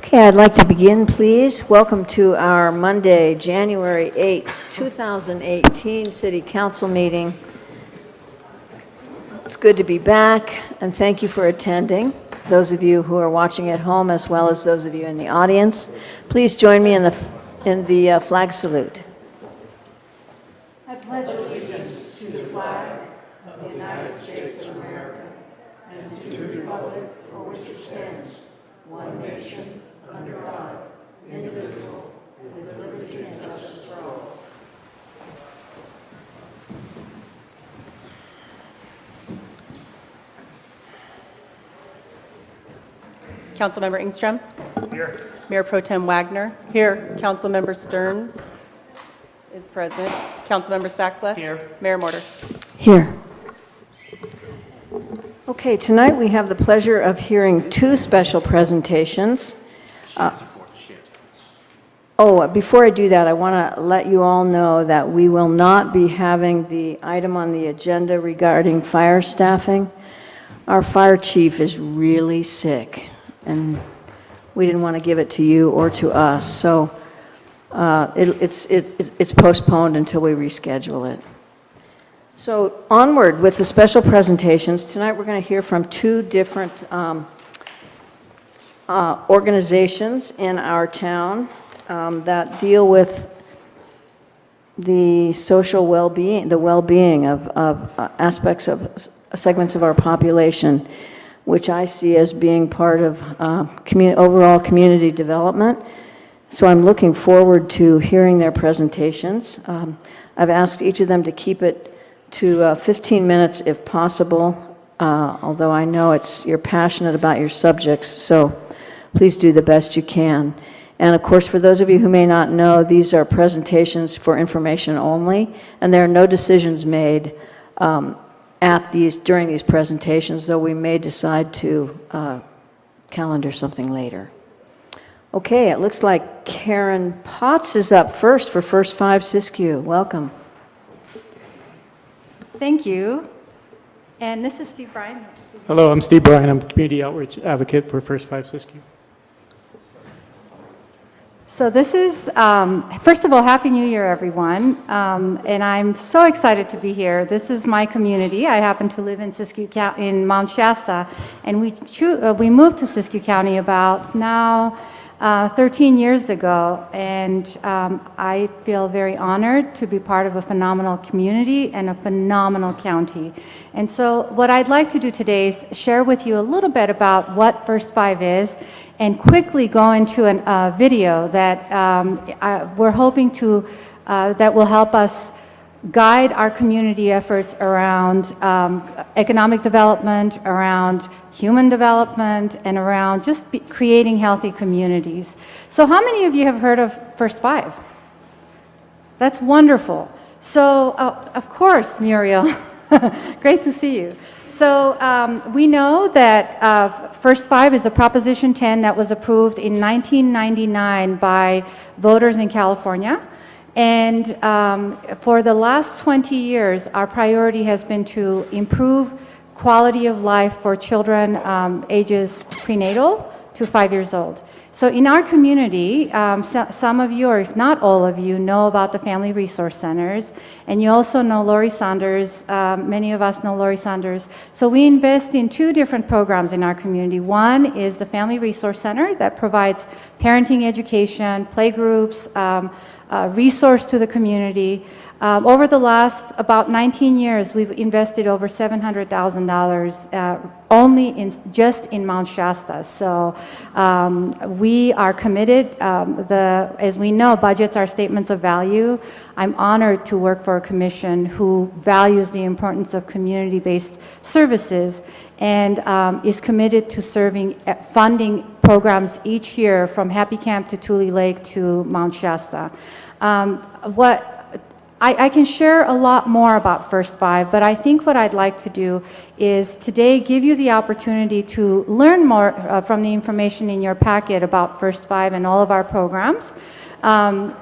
Okay, I'd like to begin, please. Welcome to our Monday, January 8th, 2018 City Council meeting. It's good to be back, and thank you for attending. Those of you who are watching at home, as well as those of you in the audience, please join me in the flag salute. I pledge allegiance to the flag of the United States of America and to the republic for which it stands, one nation, under God, indivisible, with liberty and justice for all. Councilmember Ingstrom? Here. Mayor Pro Tem Wagner? Here. Councilmember Stearns is present. Councilmember Sackla? Here. Mayor Mortar? Here. Okay, tonight we have the pleasure of hearing two special presentations. Before I do that, I want to let you all know that we will not be having the item on the agenda regarding fire staffing. Our fire chief is really sick, and we didn't want to give it to you or to us, so it's postponed until we reschedule it. So onward with the special presentations. Tonight we're going to hear from two different organizations in our town that deal with the social well-being, the well-being of aspects of segments of our population, which I see as being part of overall community development. So I'm looking forward to hearing their presentations. I've asked each of them to keep it to 15 minutes if possible, although I know you're passionate about your subjects, so please do the best you can. And of course, for those of you who may not know, these are presentations for information only, and there are no decisions made during these presentations, though we may decide to calendar something later. Okay, it looks like Karen Potts is up first for First Five Siskiyou. Welcome. Thank you. And this is Steve Bryan. Hello, I'm Steve Bryan. I'm Community Outreach Advocate for First Five Siskiyou. So this is, first of all, Happy New Year, everyone. And I'm so excited to be here. This is my community. I happen to live in Siskiyou County, in Mount Shasta, and we moved to Siskiyou County about now 13 years ago, and I feel very honored to be part of a phenomenal community and a phenomenal county. And so what I'd like to do today is share with you a little bit about what First Five is, and quickly go into a video that we're hoping to, that will help us guide our community efforts around economic development, around human development, and around just creating healthy communities. So how many of you have heard of First Five? That's wonderful. So, of course, Muriel, great to see you. So we know that First Five is a Proposition 10 that was approved in 1999 by voters in California. And for the last 20 years, our priority has been to improve quality of life for children ages prenatal to 5 years old. So in our community, some of you, or if not all of you, know about the Family Resource Centers, and you also know Lori Saunders. Many of us know Lori Saunders. So we invest in two different programs in our community. One is the Family Resource Center that provides parenting education, playgroups, resource to the community. Over the last about 19 years, we've invested over $700,000 only just in Mount Shasta. So we are committed. As we know, budgets are statements of value. I'm honored to work for a commission who values the importance of community-based services and is committed to funding programs each year from Happy Camp to Tule Lake to Mount Shasta. I can share a lot more about First Five, but I think what I'd like to do is today give you the opportunity to learn more from the information in your packet about First Five and all of our programs, and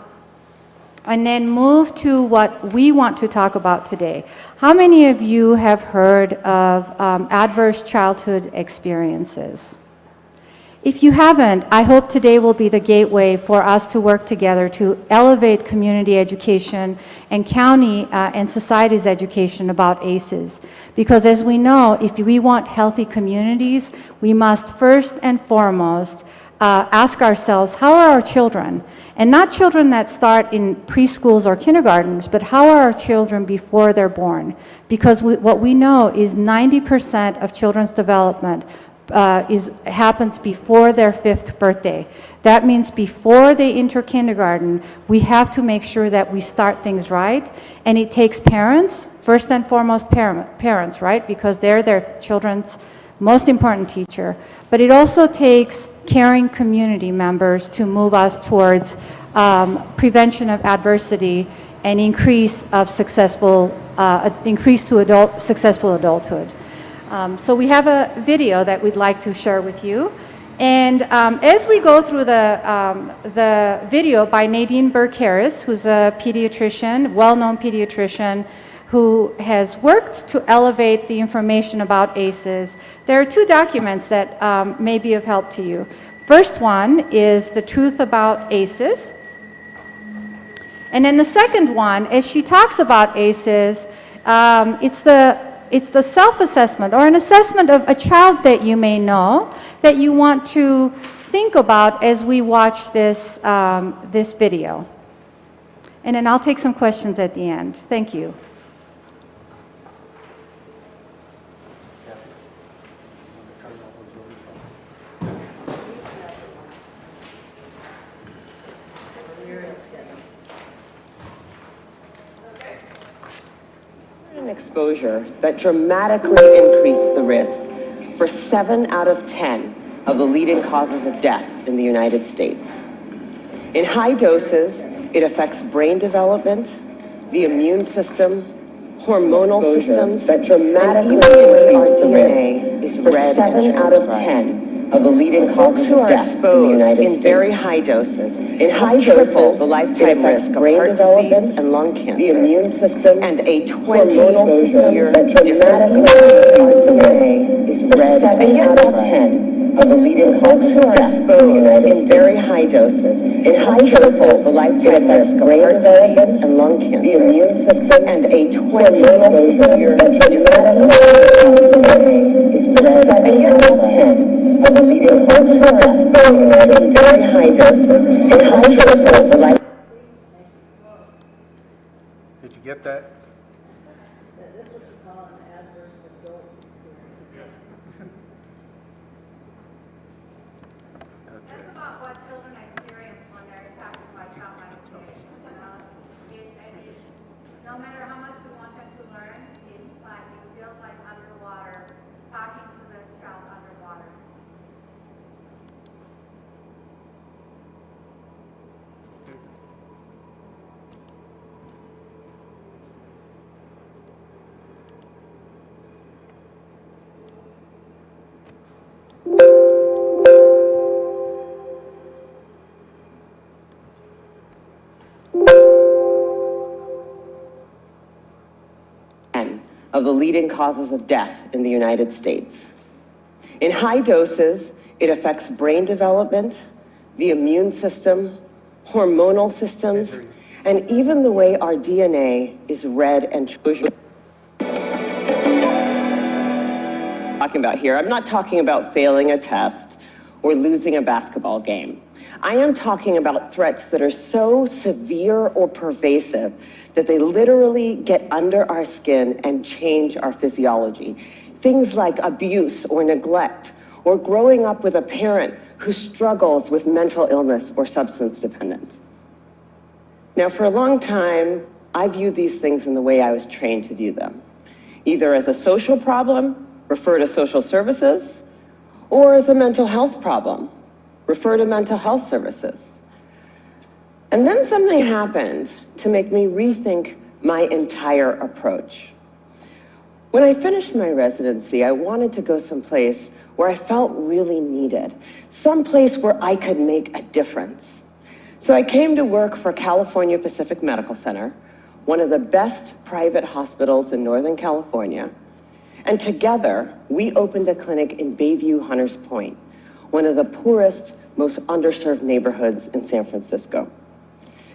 then move to what we want to talk about today. How many of you have heard of adverse childhood experiences? If you haven't, I hope today will be the gateway for us to work together to elevate community education and county and society's education about ACEs. Because as we know, if we want healthy communities, we must first and foremost ask ourselves, how are our children? And not children that start in preschools or kindergartens, but how are our children before they're born? Because what we know is 90% of children's development happens before their 5th birthday. That means before they enter kindergarten, we have to make sure that we start things right. And it takes parents, first and foremost parents, right? Because they're their children's most important teacher. But it also takes caring community members to move us towards prevention of adversity and increase to successful adulthood. So we have a video that we'd like to share with you. And as we go through the video by Nadine Burke-Harris, who's a pediatrician, well-known pediatrician, who has worked to elevate the information about ACEs, there are 2 documents that may be of help to you. First one is The Truth About ACEs. And then the second one, as she talks about ACEs, it's the self-assessment or an assessment of a child that you may know that you want to think about as we watch this, this video. And then I'll take some questions at the end. Thank you. An exposure that dramatically increased the risk for 7 out of 10 of the leading causes of death in the United States. In high doses, it affects brain development, the immune system, hormonal systems, that dramatically increase the risk is for 7 out of 10 of the leading causes of death in the United States. In very high doses, in high triple the lifetime risk of heart disease and lung cancer, the immune system, and a 20-year difference in is for 7 out of 10 of the leading causes of death in very high doses. In high triple the lifetime risk of heart disease and lung cancer, the immune system, and a 20-year difference is for 7 out of 10 of the leading causes of death in very high doses. In high triple the life. Did you get that? That's about what children experience when they're impacted by trauma experience. No matter how much we want them to learn, it feels like underwater, talking to the child underwater. Of the leading causes of death in the United States. In high doses, it affects brain development, the immune system, hormonal systems, and even the way our DNA is read and chosen. Talking about here, I'm not talking about failing a test or losing a basketball game. I am talking about threats that are so severe or pervasive that they literally get under our skin and change our physiology. Things like abuse or neglect, or growing up with a parent who struggles with mental illness or substance dependence. Now, for a long time, I viewed these things in the way I was trained to view them, either as a social problem, refer to social services, or as a mental health problem, refer to mental health services. And then something happened to make me rethink my entire approach. When I finished my residency, I wanted to go someplace where I felt really needed, someplace where I could make a difference. So I came to work for California Pacific Medical Center, one of the best private hospitals in Northern California, and together we opened a clinic in Bayview, Hunters Point, one of the poorest, most underserved neighborhoods in San Francisco.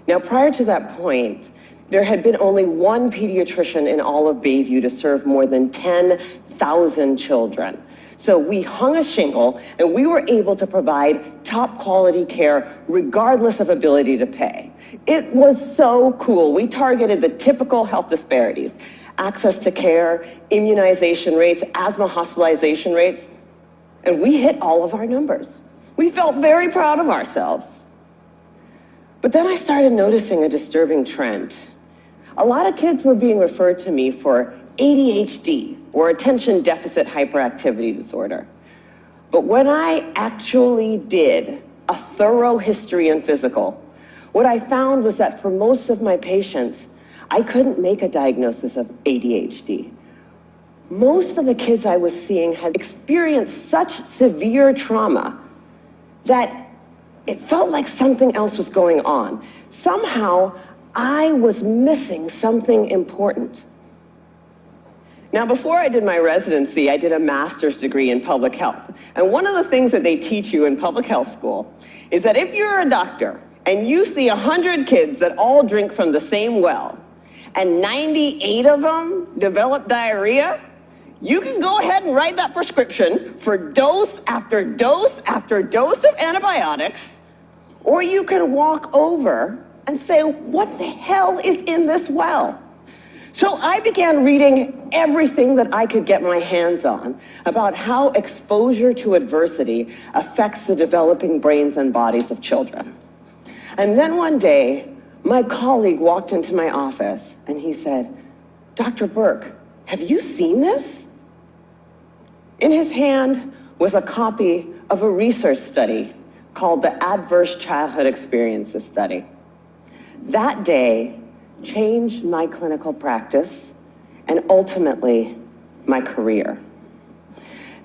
Now, prior to that point, there had been only one pediatrician in all of Bayview to serve more than 10,000 children. So we hung a shingle and we were able to provide top quality care regardless of ability to pay. It was so cool. We targeted the typical health disparities: access to care, immunization rates, asthma hospitalization rates, and we hit all of our numbers. We felt very proud of ourselves. But then I started noticing a disturbing trend. A lot of kids were being referred to me for ADHD, or attention deficit hyperactivity disorder. But when I actually did a thorough history and physical, what I found was that for most of my patients, I couldn't make a diagnosis of ADHD. Most of the kids I was seeing had experienced such severe trauma that it felt like something else was going on. Somehow, I was missing something important. Now, before I did my residency, I did a master's degree in public health. And one of the things that they teach you in public health school is that if you're a doctor and you see 100 kids that all drink from the same well, and 98 of them develop diarrhea, you can go ahead and write that prescription for dose after dose after dose of antibiotics, or you can walk over and say, what the hell is in this well? So I began reading everything that I could get my hands on about how exposure to adversity affects the developing brains and bodies of children. And then one day, my colleague walked into my office and he said, Dr. Burke, have you seen this? In his hand was a copy of a research study called the Adverse Childhood Experiences Study. That day changed my clinical practice and ultimately my career.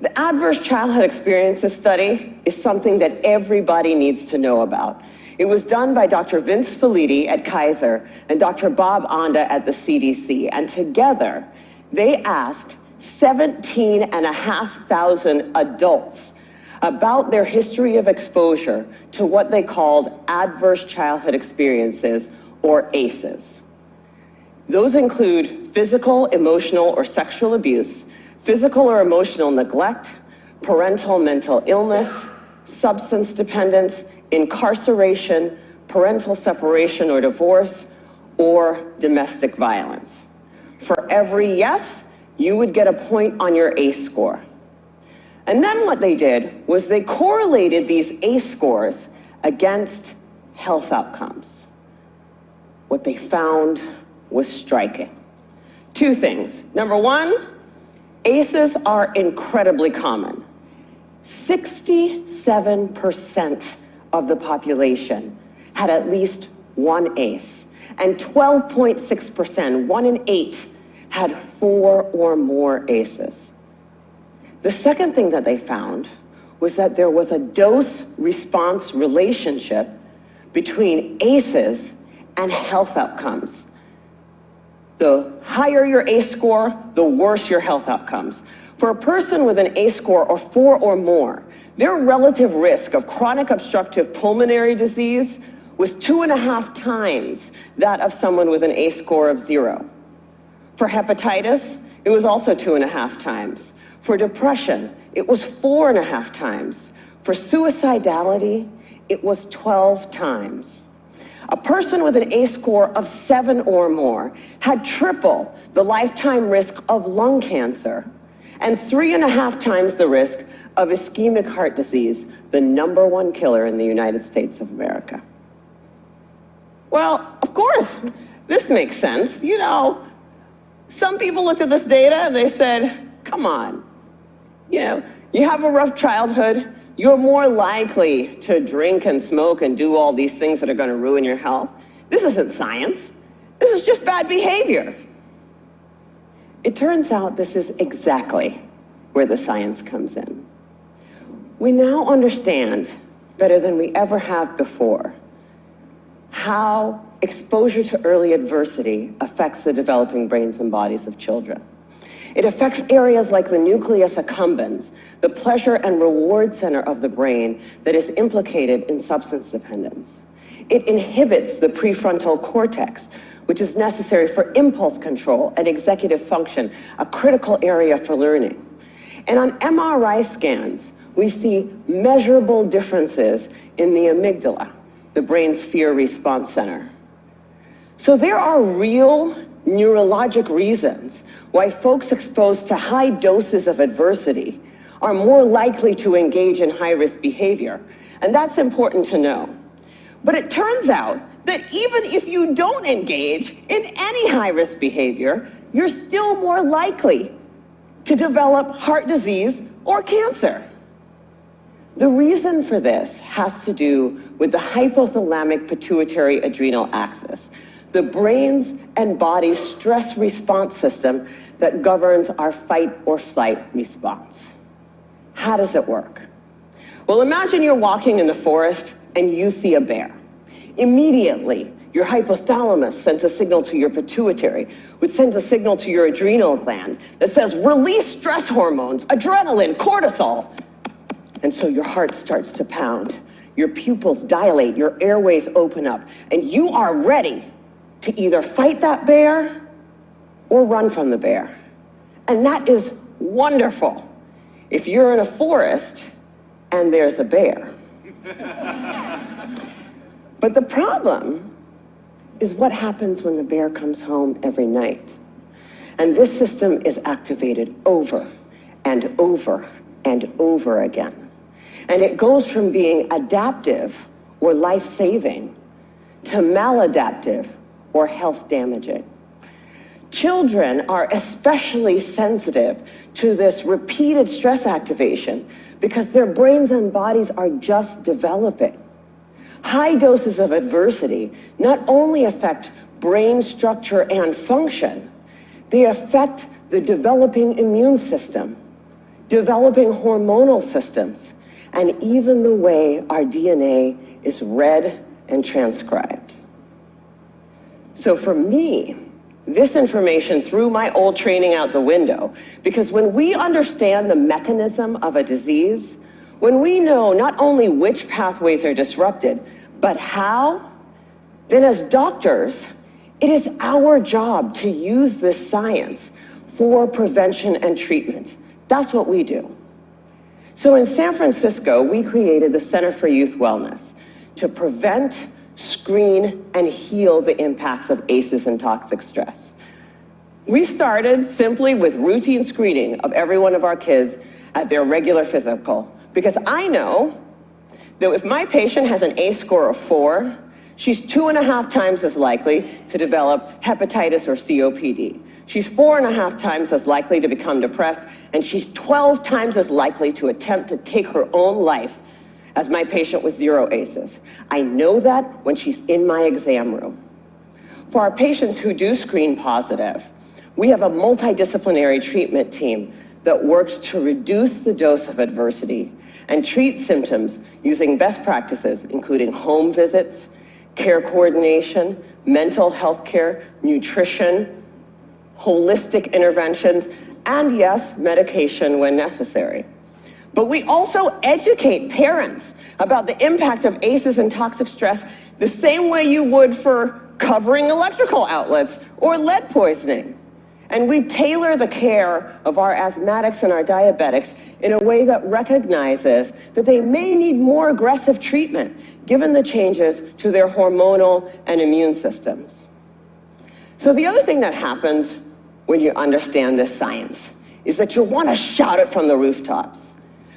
The Adverse Childhood Experiences Study is something that everybody needs to know about. It was done by Dr. Vince Felitti at Kaiser and Dr. Bob Onda at the CDC, and together they asked 17,500 adults about their history of exposure to what they called adverse childhood experiences, or ACEs. Those include physical, emotional, or sexual abuse, physical or emotional neglect, parental mental illness, substance dependence, incarceration, parental separation or divorce, or domestic violence. For every yes, you would get a point on your ACE score. And then what they did was they correlated these ACE scores against health outcomes. What they found was striking. Two things. Number one, ACEs are incredibly common. 67% of the population had at least one ACE, and 12.6%, 1 in 8, had 4 or more ACEs. The second thing that they found was that there was a dose-response relationship between ACEs and health outcomes. The higher your ACE score, the worse your health outcomes. For a person with an ACE score of 4 or more, their relative risk of chronic obstructive pulmonary disease was 2.5 times that of someone with an ACE score of 0. For hepatitis, it was also 2.5 times. For depression, it was 4.5 times. For suicidality, it was 12 times. A person with an ACE score of 7 or more had triple the lifetime risk of lung cancer and 3.5 times the risk of ischemic heart disease, the #1 killer in the United States of America. Well, of course, this makes sense. You know, some people looked at this data and they said, come on, you know, you have a rough childhood, you're more likely to drink and smoke and do all these things that are going to ruin your health. This isn't science. This is just bad behavior. It turns out this is exactly where the science comes in. We now understand better than we ever have before how exposure to early adversity affects the developing brains and bodies of children. It affects areas like the nucleus accumbens, the pleasure and reward center of the brain that is implicated in substance dependence. It inhibits the prefrontal cortex, which is necessary for impulse control and executive function, a critical area for learning. And on MRI scans, we see measurable differences in the amygdala, the brain's fear response center. So there are real neurologic reasons why folks exposed to high doses of adversity are more likely to engage in high-risk behavior. And that's important to know. But it turns out that even if you don't engage in any high-risk behavior, you're still more likely to develop heart disease or cancer. The reason for this has to do with the hypothalamic pituitary adrenal axis, the brain's and body's stress response system that governs our fight or flight response. How does it work? Well, imagine you're walking in the forest and you see a bear. Immediately, your hypothalamus sends a signal to your pituitary, which sends a signal to your adrenal gland that says, release stress hormones, adrenaline, cortisol. And so your heart starts to pound, your pupils dilate, your airways open up, and you are ready to either fight that bear or run from the bear. And that is wonderful if you're in a forest and there's a bear. But the problem is what happens when the bear comes home every night. And this system is activated over and over and over again. And it goes from being adaptive or life-saving to maladaptive or health-damaging. Children are especially sensitive to this repeated stress activation because their brains and bodies are just developing. High doses of adversity not only affect brain structure and function, they affect the developing immune system, developing hormonal systems, and even the way our DNA is read and transcribed. So for me, this information threw my old training out the window, because when we understand the mechanism of a disease, when we know not only which pathways are disrupted, but how, then as doctors, it is our job to use this science for prevention and treatment. That's what we do. So in San Francisco, we created the Center for Youth Wellness to prevent, screen, and heal the impacts of ACEs and toxic stress. We started simply with routine screening of every one of our kids at their regular physical, because I know that if my patient has an ACE score of 4, she's 2.5 times as likely to develop hepatitis or COPD. She's 4.5 times as likely to become depressed, and she's 12 times as likely to attempt to take her own life as my patient with 0 ACEs. I know that when she's in my exam room. For our patients who do screen positive, we have a multidisciplinary treatment team that works to reduce the dose of adversity and treat symptoms using best practices, including home visits, care coordination, mental health care, nutrition, holistic interventions, and yes, medication when necessary. But we also educate parents about the impact of ACEs and toxic stress the same way you would for covering electrical outlets or lead poisoning. And we tailor the care of our asthmatics and our diabetics in a way that recognizes that they may need more aggressive treatment given the changes to their hormonal and immune systems. So the other thing that happens when you understand this science is that you'll want to shout it from the rooftops,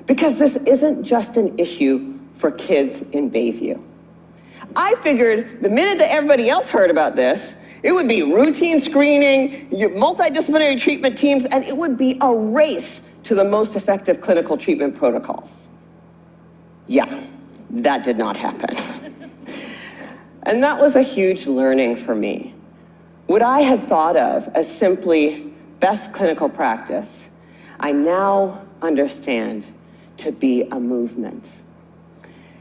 because this isn't just an issue for kids in Bayview. I figured the minute that everybody else heard about this, it would be routine screening, multidisciplinary treatment teams, and it would be a race to the most effective clinical treatment protocols. Yeah, that did not happen. And that was a huge learning for me. What I had thought of as simply best clinical practice, I now understand to be a movement.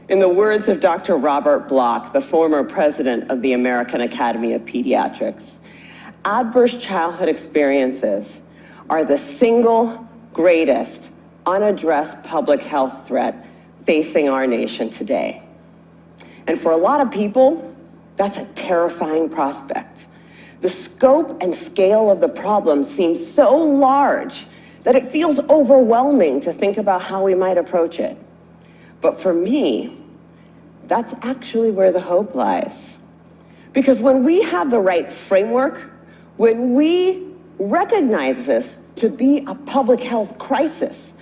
In the words of Dr. Robert Block, the former president of the American Academy of Pediatrics, adverse childhood experiences are the single greatest unaddressed public health threat facing our nation today. And for a lot of people, that's a terrifying prospect. The scope and scale of the problem seems so large that it feels overwhelming to think about how we might approach it. But for me, that's actually where the hope lies. Because when we have the right framework, when we recognize this to be a public health crisis,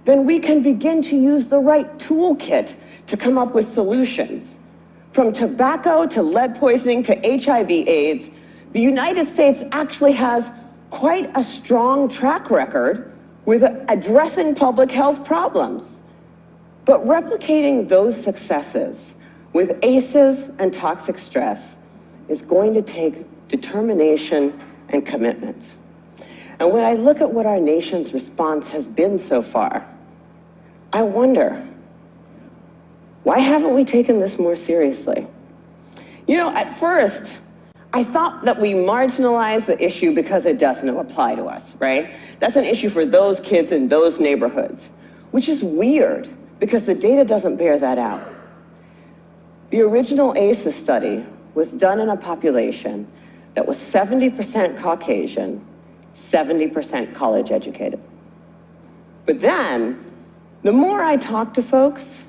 then we can begin to use the right toolkit to come up with solutions. From tobacco to lead poisoning to HIV/AIDS, the United States actually has quite a strong track record with addressing public health problems. But replicating those successes with ACEs and toxic stress is going to take determination and commitment. And when I look at what our nation's response has been so far, I wonder, why haven't we taken this more seriously? You know, at first, I thought that we marginalized the issue because it doesn't apply to us, right? That's an issue for those kids in those neighborhoods, which is weird because the data doesn't bear that out. The original ACEs study was done in a population that was 70% Caucasian, 70% college educated. But then, the more I talk to folks,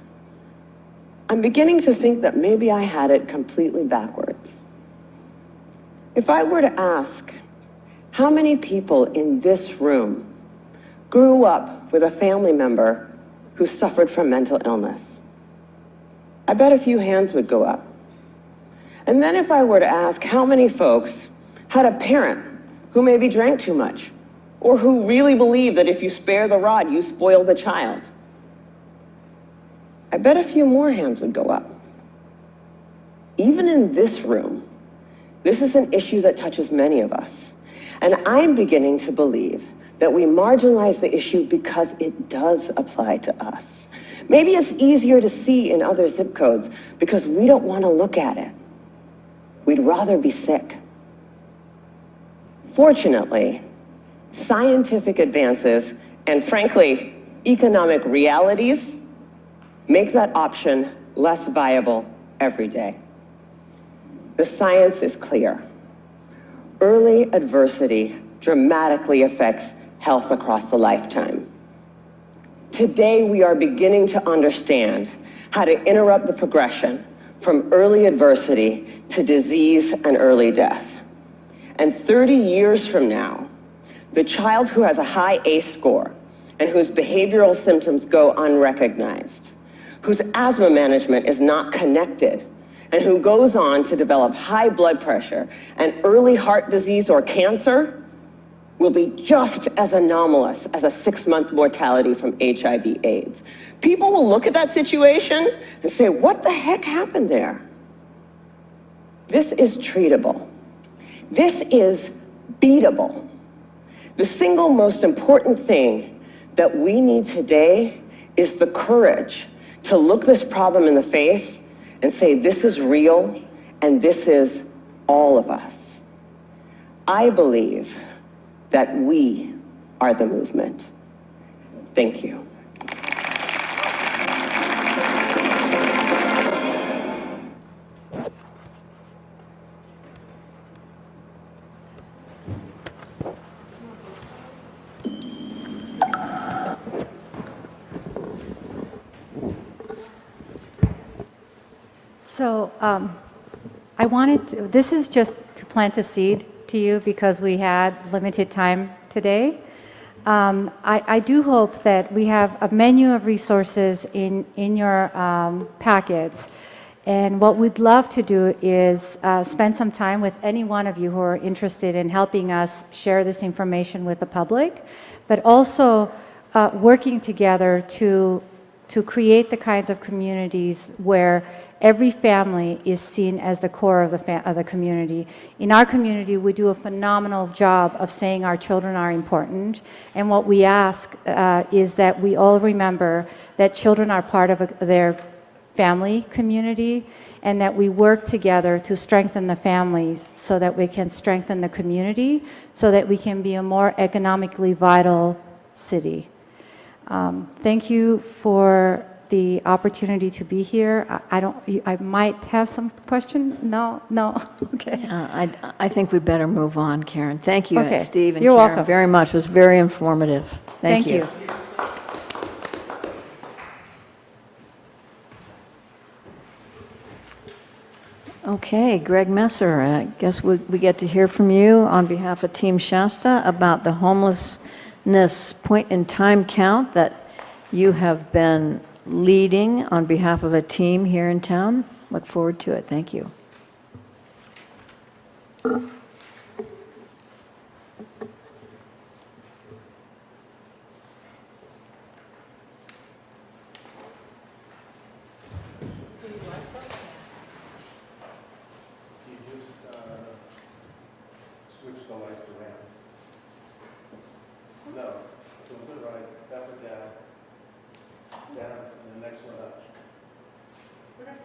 I'm beginning to think that maybe I had it completely backwards. If I were to ask how many people in this room grew up with a family member who suffered from mental illness, I bet a few hands would go up. And then if I were to ask how many folks had a parent who maybe drank too much, or who really believed that if you spare the rod, you spoil the child, I bet a few more hands would go up. Even in this room, this is an issue that touches many of us. And I'm beginning to believe that we marginalize the issue because it does apply to us. Maybe it's easier to see in other zip codes because we don't want to look at it. We'd rather be sick. Fortunately, scientific advances and, frankly, economic realities make that option less viable every day. The science is clear. Early adversity dramatically affects health across a lifetime. Today, we are beginning to understand how to interrupt the progression from early adversity to disease and early death. And 30 years from now, the child who has a high ACE score and whose behavioral symptoms go unrecognized, whose asthma management is not connected, and who goes on to develop high blood pressure and early heart disease or cancer will be just as anomalous as a 6-month mortality from HIV/AIDS. People will look at that situation and say, what the heck happened there? This is treatable. This is beatable. The single most important thing that we need today is the courage to look this problem in the face and say, this is real, and this is all of us. I believe that we are the movement. Thank you. So I wanted to, this is just to plant a seed to you because we had limited time today. I do hope that we have a menu of resources in your packets. And what we'd love to do is spend some time with any one of you who are interested in helping us share this information with the public, but also working together to create the kinds of communities where every family is seen as the core of the community. In our community, we do a phenomenal job of saying our children are important, and what we ask is that we all remember that children are part of their family community, and that we work together to strengthen the families so that we can strengthen the community, so that we can be a more economically vital city. Thank you for the opportunity to be here. I might have some question? No? Okay. I think we better move on, Karen. Thank you, Okay. Steve and You're Karen, welcome. very much. It was very informative. Thank you. Okay, Greg Messer, I guess we get to hear from you on behalf of Team Shasta about the homelessness point-in-time count that you have been leading on behalf of a team here in town. Look forward to it. Thank you. Switch the lights around. No, to the right, that one down, down, and the next one up. Okay.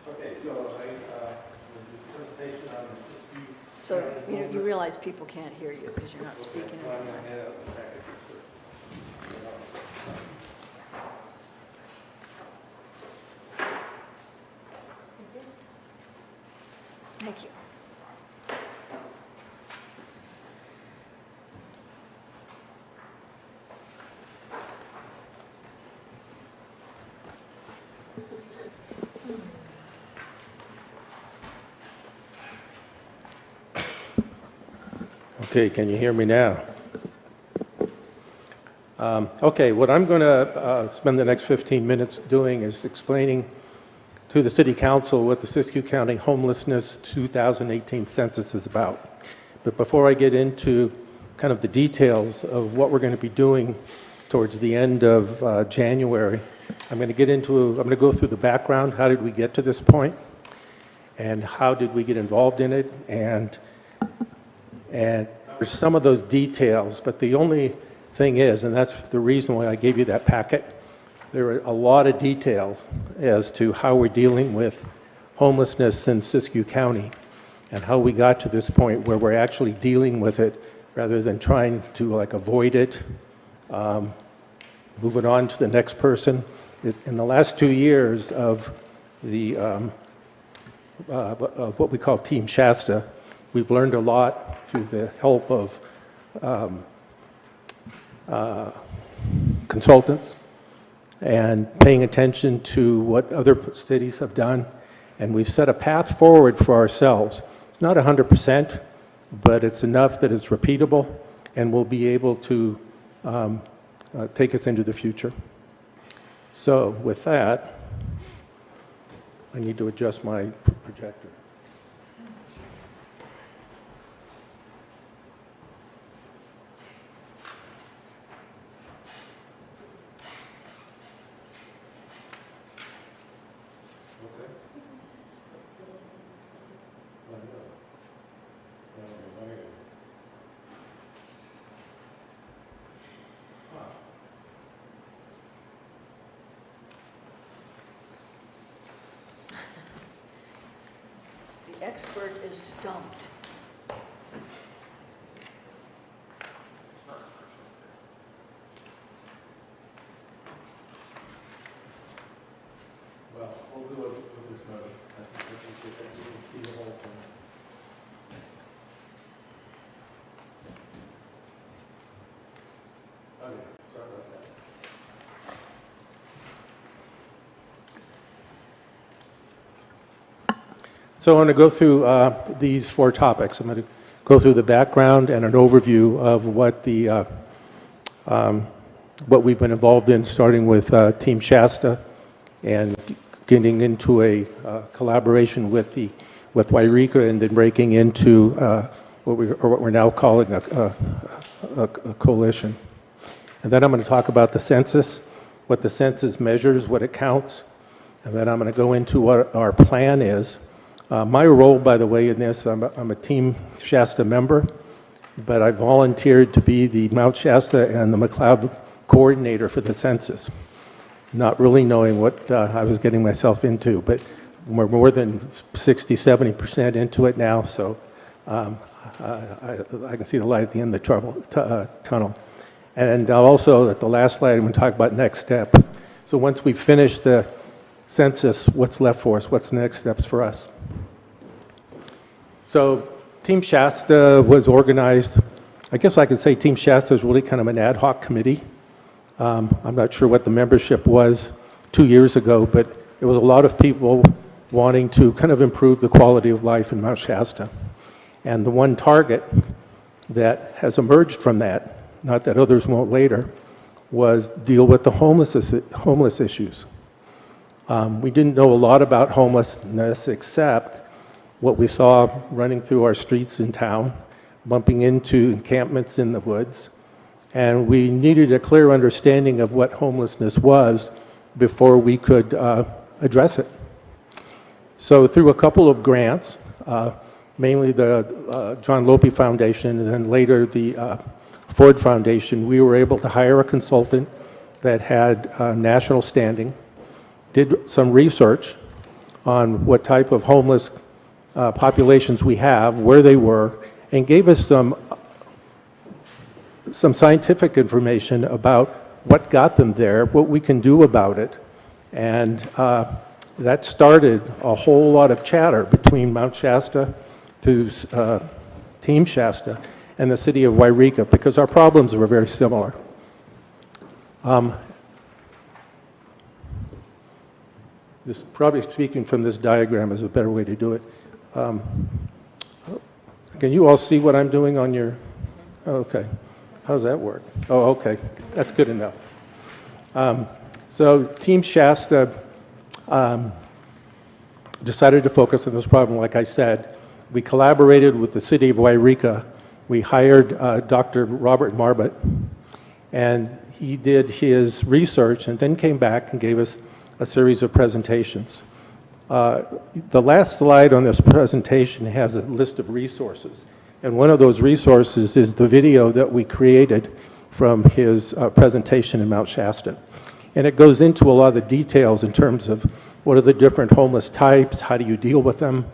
Okay, so the presentation on the system. So you realize people can't hear you because you're not speaking. Well, I'm gonna hand out the packages first. Thank you. Okay, can you hear me now? Okay, what I'm going to spend the next 15 minutes doing is explaining to the City Council what the Siskiyou County Homelessness 2018 Census is about. But before I get into kind of the details of what we're going to be doing towards the end of January, I'm going to go through the background. How did we get to this point? And how did we get involved in it? And there's some of those details, but the only thing is, and that's the reason why I gave you that packet, there are a lot of details as to how we're dealing with homelessness in Siskiyou County and how we got to this point where we're actually dealing with it rather than trying to avoid it, move it on to the next person. In the last 2 years of of what we call Team Shasta, we've learned a lot through the help of consultants and paying attention to what other cities have done. And we've set a path forward for ourselves. It's not 100%, but it's enough that it's repeatable and will be able to take us into the future. So with that, I need to adjust my projector. The expert is stumped. Well, we'll do it with this mode. I think we can see the whole thing. Okay, sorry about that. So I want to go through these 4 topics. I'm going to go through the background and an overview of what we've been involved in, starting with Team Shasta and getting into a collaboration with Wairika, and then breaking into what we're now calling a coalition. And then I'm going to talk about the census, what the census measures, what it counts, and then I'm going to go into what our plan is. My role, by the way, in this, I'm a Team Shasta member, but I volunteered to be the Mount Shasta and the McLeod coordinator for the census. not really knowing what I was getting myself into. But we're more than 60, 70% into it now, so I can see the light at the end of the tunnel. And also, at the last slide, I'm going to talk about next steps. So once we finish the census, what's left for us? What's the next steps for us? So Team Shasta was organized. I guess I could say Team Shasta is really kind of an ad hoc committee. I'm not sure what the membership was 2 years ago, but it was a lot of people wanting to kind of improve the quality of life in Mount Shasta. And the one target that has emerged from that, not that others won't later, was deal with the homeless issues. We didn't know a lot about homelessness except what we saw running through our streets in town, bumping into encampments in the woods, and we needed a clear understanding of what homelessness was before we could address it. So through a couple of grants, mainly the John Lope Foundation and then later the Ford Foundation, we were able to hire a consultant that had national standing, did some research on what type of homeless populations we have, where they were, and gave us some scientific information about what got them there, what we can do about it. And that started a whole lot of chatter between Mount Shasta through Team Shasta and the city of Wairika, because our problems were very similar. This, probably speaking from this diagram is a better way to do it. Can you all see what I'm doing on your, oh, okay. How does that work? Oh, okay, that's good enough. So Team Shasta decided to focus on this problem, like I said. We collaborated with the city of Wairika. We hired Dr. Robert Marbut, and he did his research and then came back and gave us a series of presentations. The last slide on this presentation has a list of resources, and one of those resources is the video that we created from his presentation in Mount Shasta. And it goes into a lot of the details in terms of what are the different homeless types, how do you deal with them,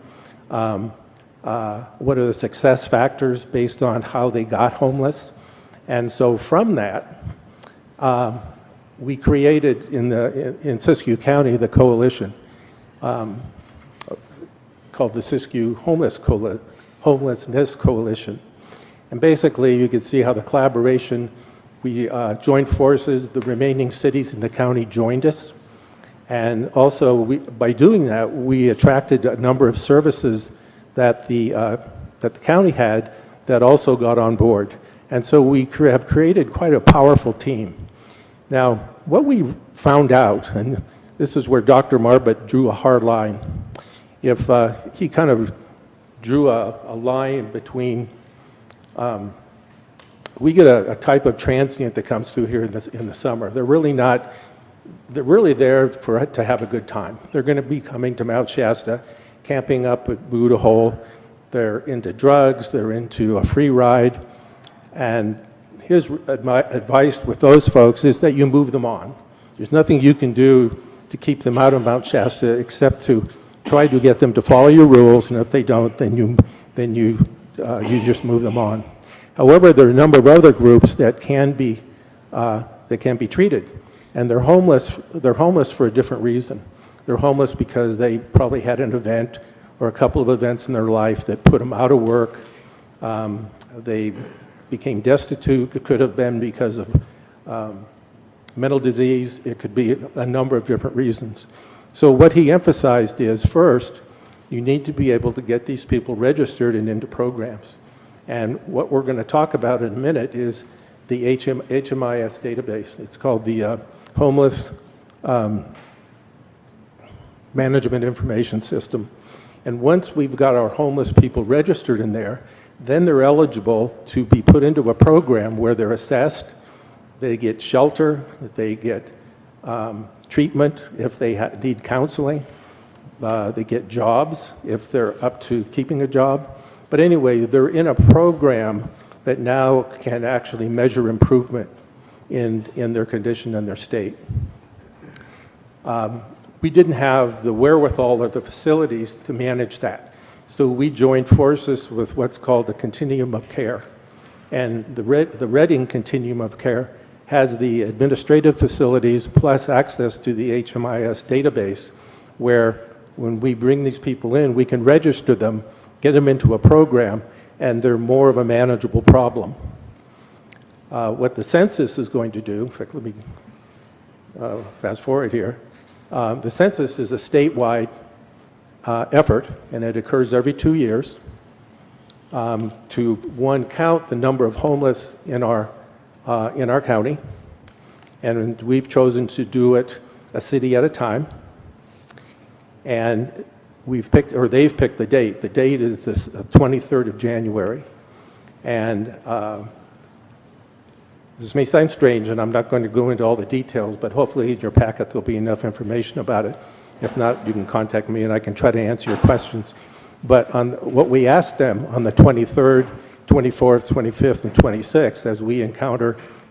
what are the success factors based on how they got homeless. And so from that, we created in Siskiyou County the coalition called the Siskiyou Homelessness Coalition. And basically, you can see how the collaboration, we joined forces, the remaining cities in the county joined us. And also, by doing that, we attracted a number of services that the county had that also got on board. And so we have created quite a powerful team. Now, what we found out, and this is where Dr. Marbut drew a hard line. If he kind of drew a line between, we get a type of transient that comes through here in the summer. They're really there to have a good time. They're going to be coming to Mount Shasta, camping up at Buddha Hole. They're into drugs, they're into a free ride, and his advice with those folks is that you move them on. There's nothing you can do to keep them out of Mount Shasta except to try to get them to follow your rules, and if they don't, then you just move them on. However, there are a number of other groups that can be treated, and they're homeless for a different reason. They're homeless because they probably had an event or a couple of events in their life that put them out of work. They became destitute. It could have been because of mental disease. It could be a number of different reasons. So what he emphasized is, first, you need to be able to get these people registered and into programs. And what we're going to talk about in a minute is the HMIS database. It's called the Homeless Management Information System. And once we've got our homeless people registered in there, then they're eligible to be put into a program where they're assessed, they get shelter, they get treatment if they need counseling, they get jobs if they're up to keeping a job. But anyway, they're in a program that now can actually measure improvement in their condition and their state. We didn't have the wherewithal or the facilities to manage that. So we joined forces with what's called the continuum of care. And the Reading continuum of care has the administrative facilities plus access to the HMIS database, where when we bring these people in, we can register them, get them into a program, and they're more of a manageable problem. What the census is going to do, in fact, let me fast forward here. The census is a statewide effort, and it occurs every 2 years to, one, count the number of homeless in our county, and we've chosen to do it a city at a time. And we've picked, or they've picked the date. The date is the 23rd of January. And this may sound strange, and I'm not going to go into all the details, but hopefully in your packet there'll be enough information about it. If not, you can contact me and I can try to answer your questions. But on what we asked them on the 23rd, 24th, 25th, and 26th,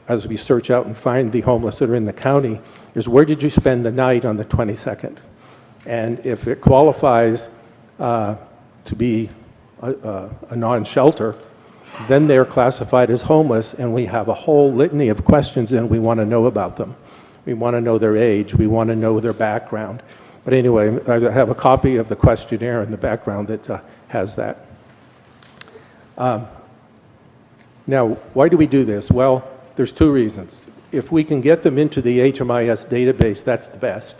as we search out and find the homeless that are in the county, is where did you spend the night on the 22nd? And if it qualifies to be a non-shelter, then they're classified as homeless, and we have a whole litany of questions and we want to know about them. We want to know their age, we want to know their background. But anyway, I have a copy of the questionnaire in the background that has that. Now, why do we do this? Well, there's two reasons. If we can get them into the HMIS database, that's the best.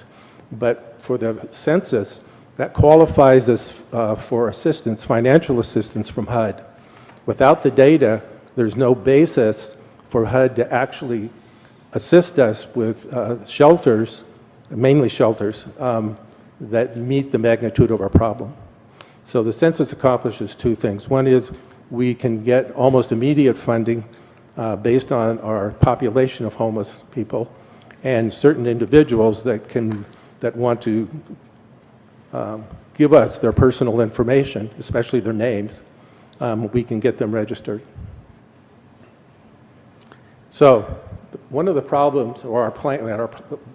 But for the census, that qualifies us for assistance, financial assistance from HUD. Without the data, there's no basis for HUD to actually assist us with shelters, mainly shelters, that meet the magnitude of our problem. So the census accomplishes two things. One is we can get almost immediate funding based on our population of homeless people and certain individuals that want to give us their personal information, especially their names. We can get them registered. So one of the problems, or our plan,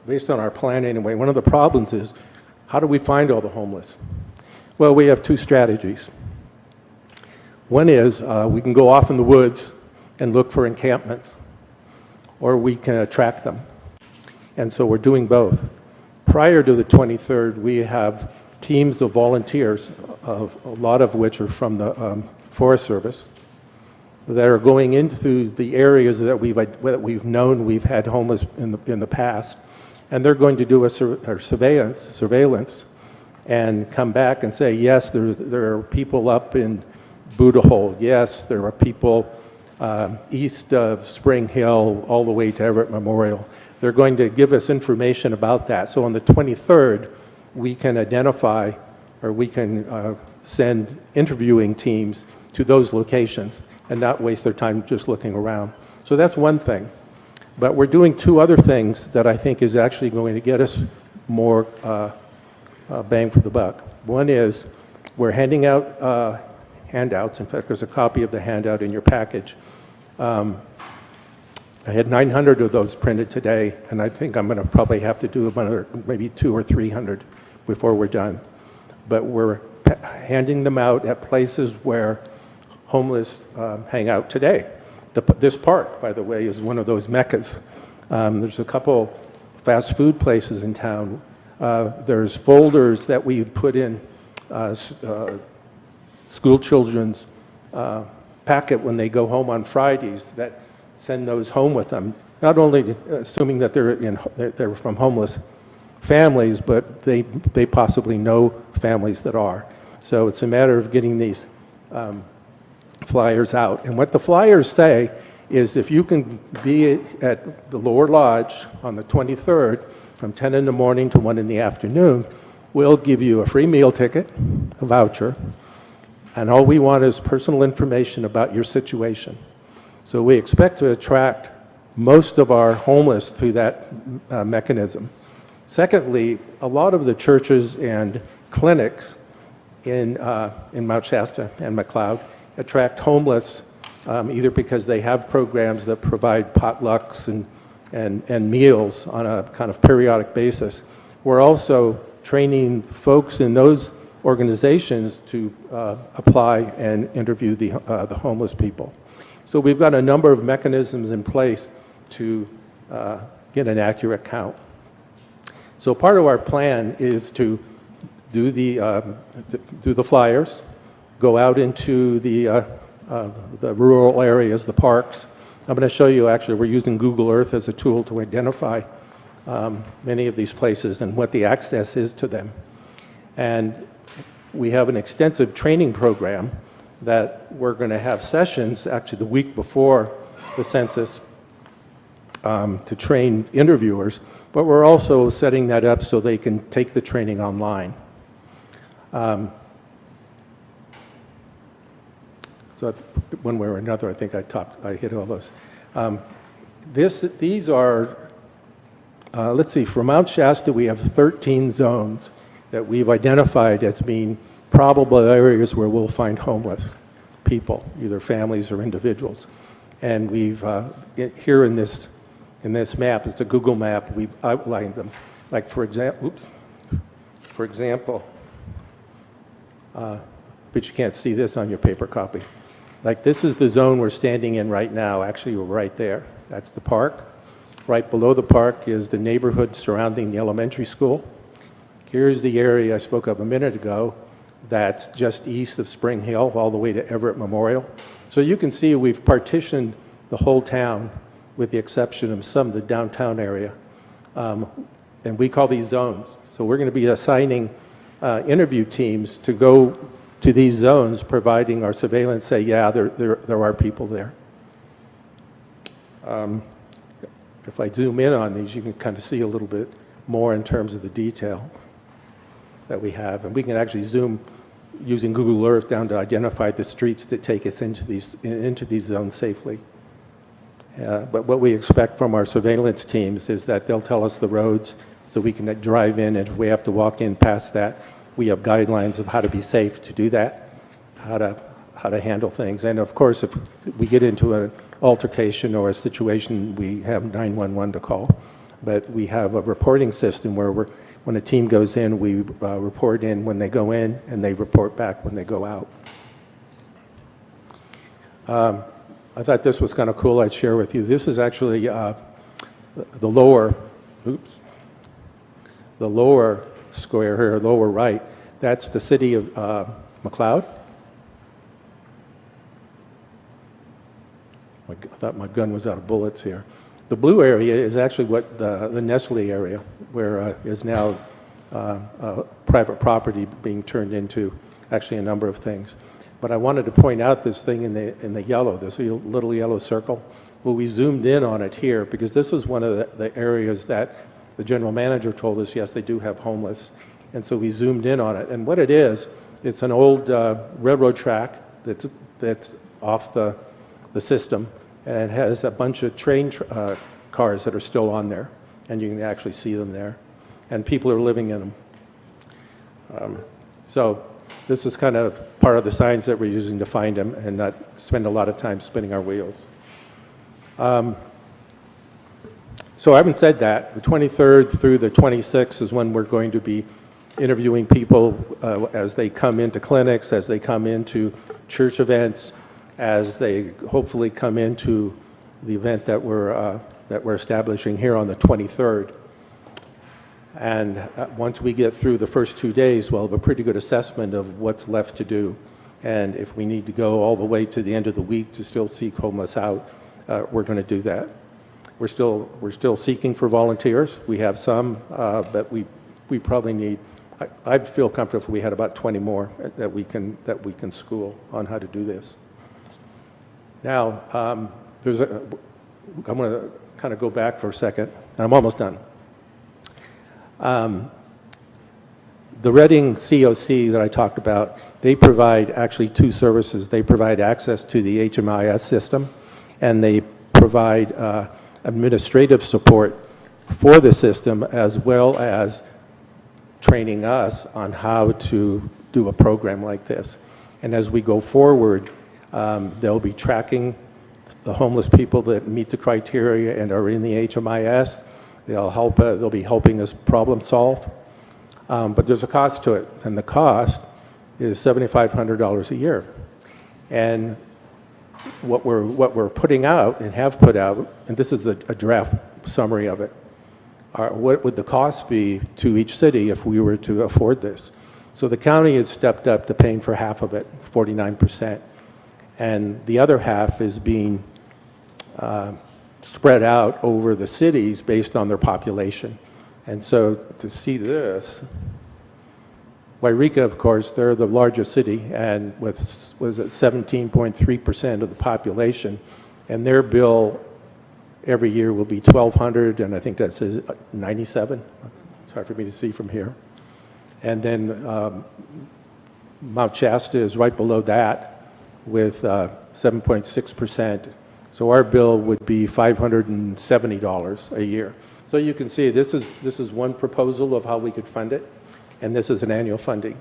based on our plan anyway, one of the problems is, how do we find all the homeless? Well, we have two strategies. One is we can go off in the woods and look for encampments, or we can attract them. And so we're doing both. Prior to the 23rd, we have teams of volunteers, a lot of which are from the Forest Service, that are going into the areas that we've known we've had homeless in the past, and they're going to do a surveillance and come back and say, yes, there are people up in Buddha Hole, yes, there are people east of Spring Hill all the way to Everett Memorial. They're going to give us information about that. So on the 23rd, we can identify, or we can send interviewing teams to those locations and not waste their time just looking around. So that's one thing. But we're doing two other things that I think is actually going to get us more bang for the buck. One is we're handing out handouts. In fact, there's a copy of the handout in your package. I had 900 of those printed today, and I think I'm going to probably have to do another maybe 200 or 300 before we're done. But we're handing them out at places where homeless hang out today. This park, by the way, is one of those meccas. There's a couple fast food places in town. There's folders that we put in school children's packet when they go home on Fridays that send those home with them. Not only assuming that they're from homeless families, but they possibly know families that are. So it's a matter of getting these flyers out. And what the flyers say is if you can be at the Lower Lodge on the 23rd from 10 in the morning to 1 in the afternoon, we'll give you a free meal ticket, a voucher, and all we want is personal information about your situation. So we expect to attract most of our homeless through that mechanism. Secondly, a lot of the churches and clinics in Mount Shasta and McLeod attract homeless either because they have programs that provide potlucks and meals on a kind of periodic basis, we're also training folks in those organizations to apply and interview the homeless people. So we've got a number of mechanisms in place to get an accurate count. So part of our plan is to do the flyers, go out into the rural areas, the parks. I'm going to show you, actually, we're using Google Earth as a tool to identify many of these places and what the access is to them. And we have an extensive training program that we're going to have sessions, actually the week before the census, to train interviewers, but we're also setting that up so they can take the training online. So one way or another, I think I hit all those. These are, let's see, for Mount Shasta, we have 13 zones that we've identified as being probable areas where we'll find homeless people, either families or individuals. And we've, here in this map, it's a Google map, we've outlined them. Like for example, but you can't see this on your paper copy. Like this is the zone we're standing in right now. Actually, we're right there. That's the park. Right below the park is the neighborhood surrounding the elementary school. Here's the area I spoke of a minute ago that's just east of Spring Hill all the way to Everett Memorial. So you can see we've partitioned the whole town with the exception of some of the downtown area. And we call these zones. So we're going to be assigning interview teams to go to these zones, providing our surveillance say, yeah, there are people there. If I zoom in on these, you can kind of see a little bit more in terms of the detail that we have. And we can actually zoom using Google Earth down to identify the streets that take us into these zones safely. But what we expect from our surveillance teams is that they'll tell us the roads so we can drive in, and if we have to walk in past that, we have guidelines of how to be safe to do that, how to handle things. And of course, if we get into an altercation or a situation, we have 911 to call. But we have a reporting system where when a team goes in, we report in when they go in, and they report back when they go out. I thought this was kind of cool. I'd share with you. This is actually the lower square here, lower right. That's the city of McLeod. I thought my gun was out of bullets here. The blue area is actually what the Nestle area, where is now private property being turned into actually a number of things. But I wanted to point out this thing in the yellow, this little yellow circle. Well, we zoomed in on it here because this is one of the areas that the general manager told us, yes, they do have homeless. And so we zoomed in on it. And what it is, it's an old railroad track that's off the system, and it has a bunch of train cars that are still on there, and you can actually see them there. And people are living in them. So this is kind of part of the science that we're using to find them and not spend a lot of time spinning our wheels. So having said that, the 23rd through the 26th is when we're going to be interviewing people as they come into clinics, as they come into church events, as they hopefully come into the event that we're establishing here on the 23rd. And once we get through the first 2 days, we'll have a pretty good assessment of what's left to do. And if we need to go all the way to the end of the week to still seek homeless out, we're going to do that. We're still seeking for volunteers. We have some, but we probably need. I'd feel comfortable if we had about 20 more that we can school on how to do this. Now, I'm going to kind of go back for a second. I'm almost done. The Reading COC that I talked about, they provide actually two services. They provide access to the HMIS system, and they provide administrative support for the system, as well as training us on how to do a program like this. And as we go forward, they'll be tracking the homeless people that meet the criteria and are in the HMIS. They'll be helping us problem solve. But there's a cost to it, and the cost is $7,500 a year. And what we're putting out and have put out, and this is a draft summary of it, what would the cost be to each city if we were to afford this? So the county has stepped up to paying for half of it, 49%, and the other half is being spread out over the cities based on their population. And so to see this, Wairika, of course, they're the largest city, and with, was it 17.3% of the population, and their bill every year will be $1,200, and I think that says 97. It's hard for me to see from here. And then Mount Shasta is right below that with 7.6%. So our bill would be $570 a year. So you can see this is one proposal of how we could fund it, and this is an annual funding.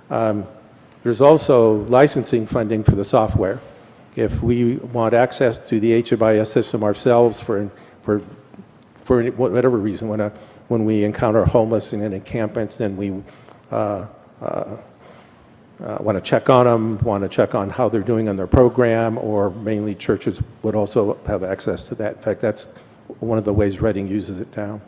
There's also licensing funding for the software. If we want access to the HMIS system ourselves for whatever reason, when we encounter homeless in encampments, then we want to check on them, want to check on how they're doing on their program, or mainly churches would also have access to that. In fact, that's one of the ways Reading uses it now.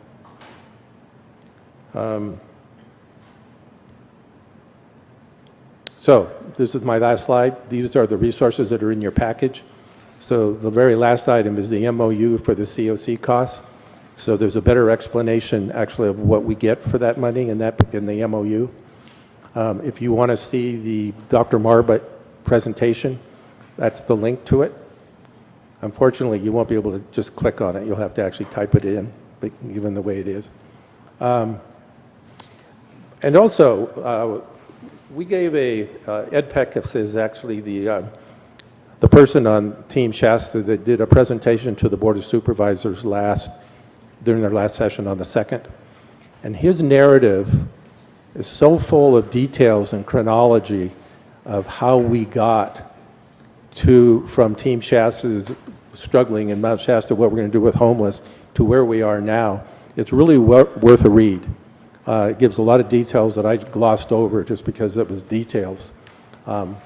So this is my last slide. These are the resources that are in your package. So the very last item is the MOU for the COC costs. So there's a better explanation actually of what we get for that money in the MOU. If you want to see the Dr. Marbut presentation, that's the link to it. Unfortunately, you won't be able to just click on it. You'll have to actually type it in, given the way it is. And also, we gave Ed Peckus is actually the person on Team Shasta that did a presentation to the Board of Supervisors during their last session on the 2nd. And his narrative is so full of details and chronology of how we got from Team Shasta's struggling in Mount Shasta, what we're going to do with homeless, to where we are now. It's really worth a read. It gives a lot of details that I glossed over just because it was details. And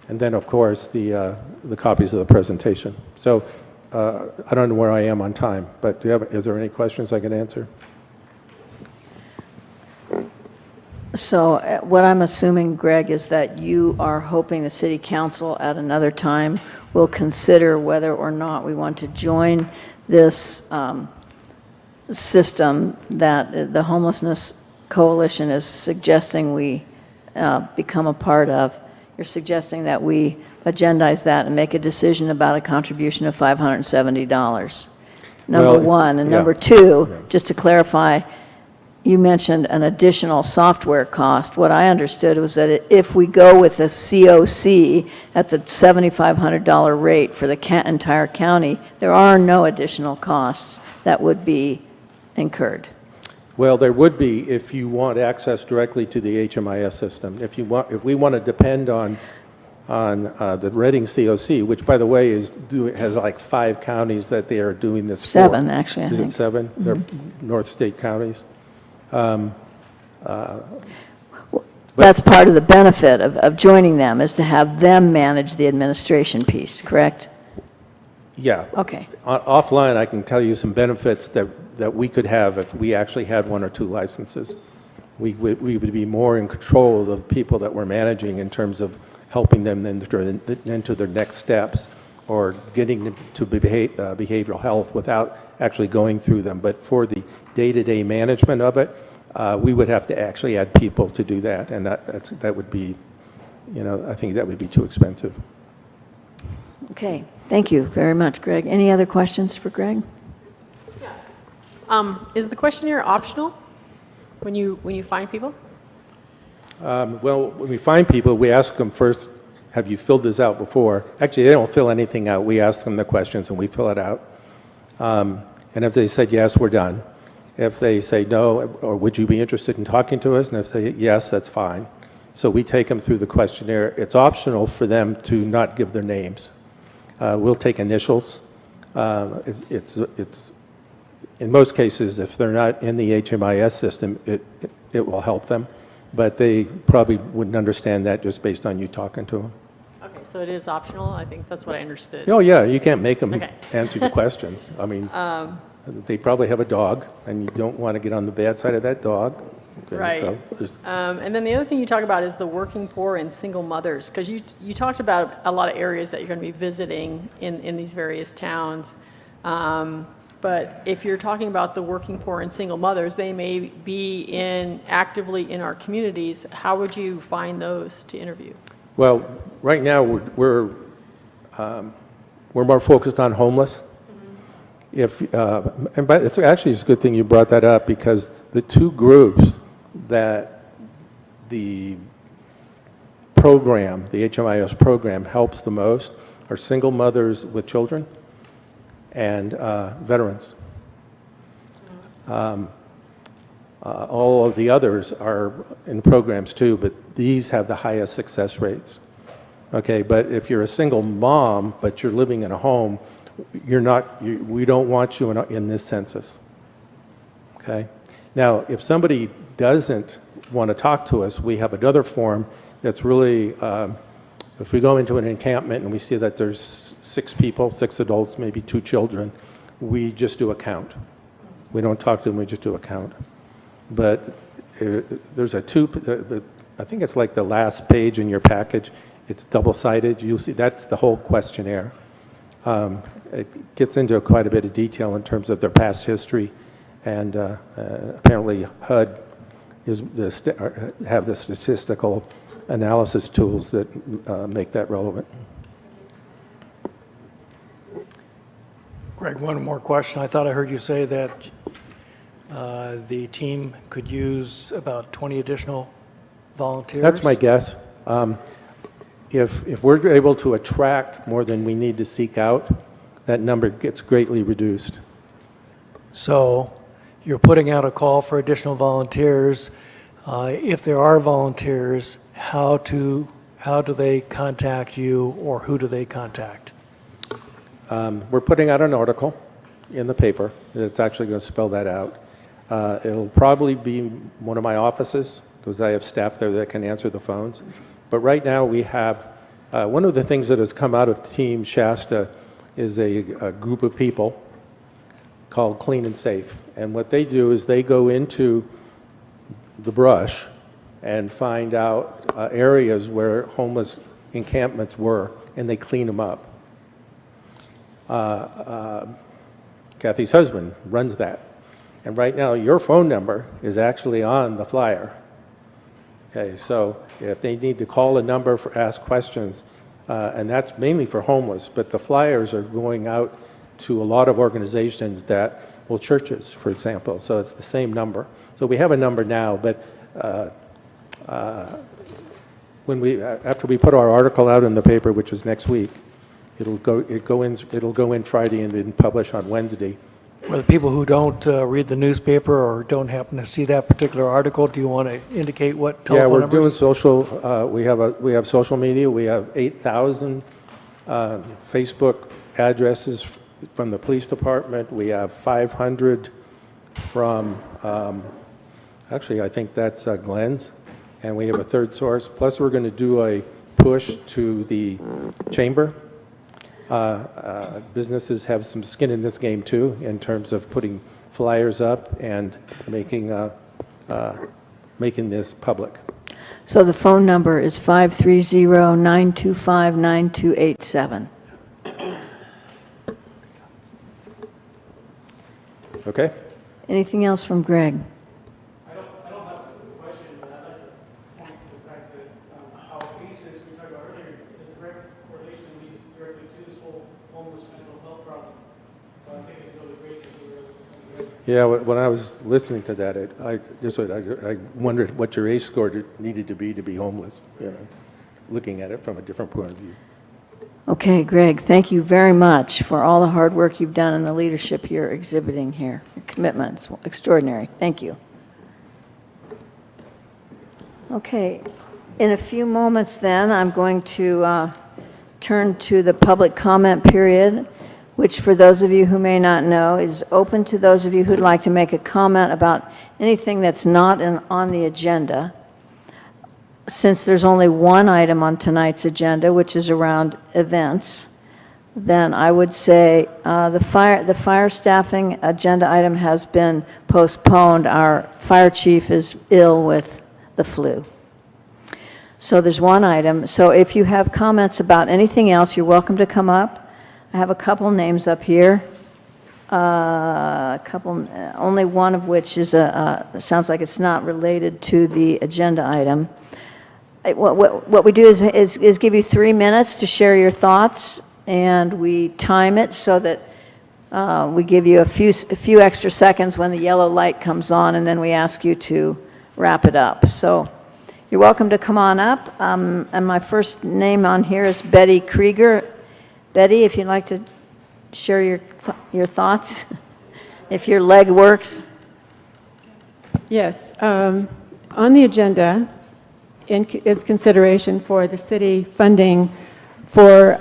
then, of course, the copies of the presentation. So I don't know where I am on time, but is there any questions I can answer? So what I'm assuming, Greg, is that you are hoping the city council at another time will consider whether or not we want to join this system that the Homelessness Coalition is suggesting we become a part of. You're suggesting that we agendize that and make a decision about a contribution of $570. Number one. And number two, just to clarify, you mentioned an additional software cost. What I understood was that if we go with the COC at the $7,500 rate for the entire county, there are no additional costs that would be incurred. Well, there would be if you want access directly to the HMIS system. If we want to depend on the Reading COC, which, by the way, has like 5 counties that they are doing this for. 7, actually, I think. Is it 7? Mm-hmm. They're North State counties. That's part of the benefit of joining them, is to have them manage the administration piece, correct? Yeah. Okay. Offline, I can tell you some benefits that we could have if we actually had 1 or 2 licenses. We would be more in control of the people that we're managing in terms of helping them into their next steps, or getting them to behavioral health without actually going through them. But for the day-to-day management of it, we would have to actually add people to do that, and that would be, I think that would be too expensive. Okay, thank you very much, Greg. Any other questions for Greg? Is the questionnaire optional when you find people? Well, when we find people, we ask them first, have you filled this out before? Actually, they don't fill anything out. We ask them the questions and we fill it out. And if they said yes, we're done. If they say no, or would you be interested in talking to us? And if they say yes, that's fine. So we take them through the questionnaire. It's optional for them to not give their names. We'll take initials. in most cases, if they're not in the HMIS system, it will help them, but they probably wouldn't understand that just based on you talking to them. Okay, so it is optional? I think that's what I understood. Oh, yeah, you can't make them Okay. answer the questions. I mean, they probably have a dog, and you don't want to get on the bad side of that dog. Okay, Right. so there's- And then the other thing you talk about is the working poor and single mothers, because you talked about a lot of areas that you're going to be visiting in these various towns. But if you're talking about the working poor and single mothers, they may be actively in our communities. How would you find those to interview? Well, right now, we're more focused on homeless. But it's actually a good thing you brought that up, because the two groups that the program, the HMIS program, helps the most are single mothers with children and veterans. All of the others are in programs too, but these have the highest success rates. Okay, but if you're a single mom, but you're living in a home, we don't want you in this census. Okay? Now, if somebody doesn't want to talk to us, we have another form that's really, if we go into an encampment and we see that there's 6 people, 6 adults, maybe 2 children, we just do a count. We don't talk to them, we just do a count. But there's I think it's like the last page in your package. It's double-sided. You'll see that's the whole questionnaire. It gets into quite a bit of detail in terms of their past history, and apparently HUD have the statistical analysis tools that make that relevant. Greg, one more question. I thought I heard you say that the team could use about 20 additional volunteers? That's my guess. If we're able to attract more than we need to seek out, that number gets greatly reduced. So you're putting out a call for additional volunteers. If there are volunteers, how do they contact you, or who do they contact? We're putting out an article in the paper that's actually going to spell that out. It'll probably be one of my offices, because I have staff there that can answer the phones. But right now we have, one of the things that has come out of Team Shasta is a group of people called Clean and Safe. And what they do is they go into the brush and find out areas where homeless encampments were, and they clean them up. Kathy's husband runs that. And right now, your phone number is actually on the flyer. Okay, so if they need to call a number for ask questions, and that's mainly for homeless, but the flyers are going out to a lot of organizations that, well, churches, for example, so it's the same number. So we have a number now, but after we put our article out in the paper, which is next week, it'll go in Friday and then publish on Wednesday. For the people who don't read the newspaper or don't happen to see that particular article, do you want to indicate what telephone Yeah, we're numbers? doing social, we have social media. We have 8,000 Facebook addresses from the police department. We have 500 from, actually, I think that's Glenn's, and we have a third source. Plus, we're going to do a push to the chamber. Businesses have some skin in this game too, in terms of putting flyers up and making this public. So the phone number is 530-925-9287. Okay? Anything else from Greg? I don't have a question, but I'd like to point to the fact that how ACEs, we talked about earlier, the direct correlation leads directly to this whole homeless mental health problem. So I think it's really great that we're Yeah, when I was listening to that, I wondered what your ACE score needed to be homeless, looking at it from a different point of view. Okay, Greg, thank you very much for all the hard work you've done and the leadership you're exhibiting here. Your commitment is extraordinary. Thank you. Okay, in a few moments then, I'm going to turn to the public comment period. which for those of you who may not know is open to those of you who'd like to make a comment about anything that's not on the agenda. Since there's only one item on tonight's agenda, which is around events, then I would say the fire staffing agenda item has been postponed. Our fire chief is ill with the flu. So there's one item. So if you have comments about anything else, you're welcome to come up. I have a couple names up here. Only one of which is sounds like it's not related to the agenda item. What we do is give you 3 minutes to share your thoughts, and we time it so that we give you a few extra seconds when the yellow light comes on, and then we ask you to wrap it up. So you're welcome to come on up. And my first name on here is Betty Krieger. Betty, if you'd like to share your thoughts, if your leg works. Yes. On the agenda is consideration for the city funding for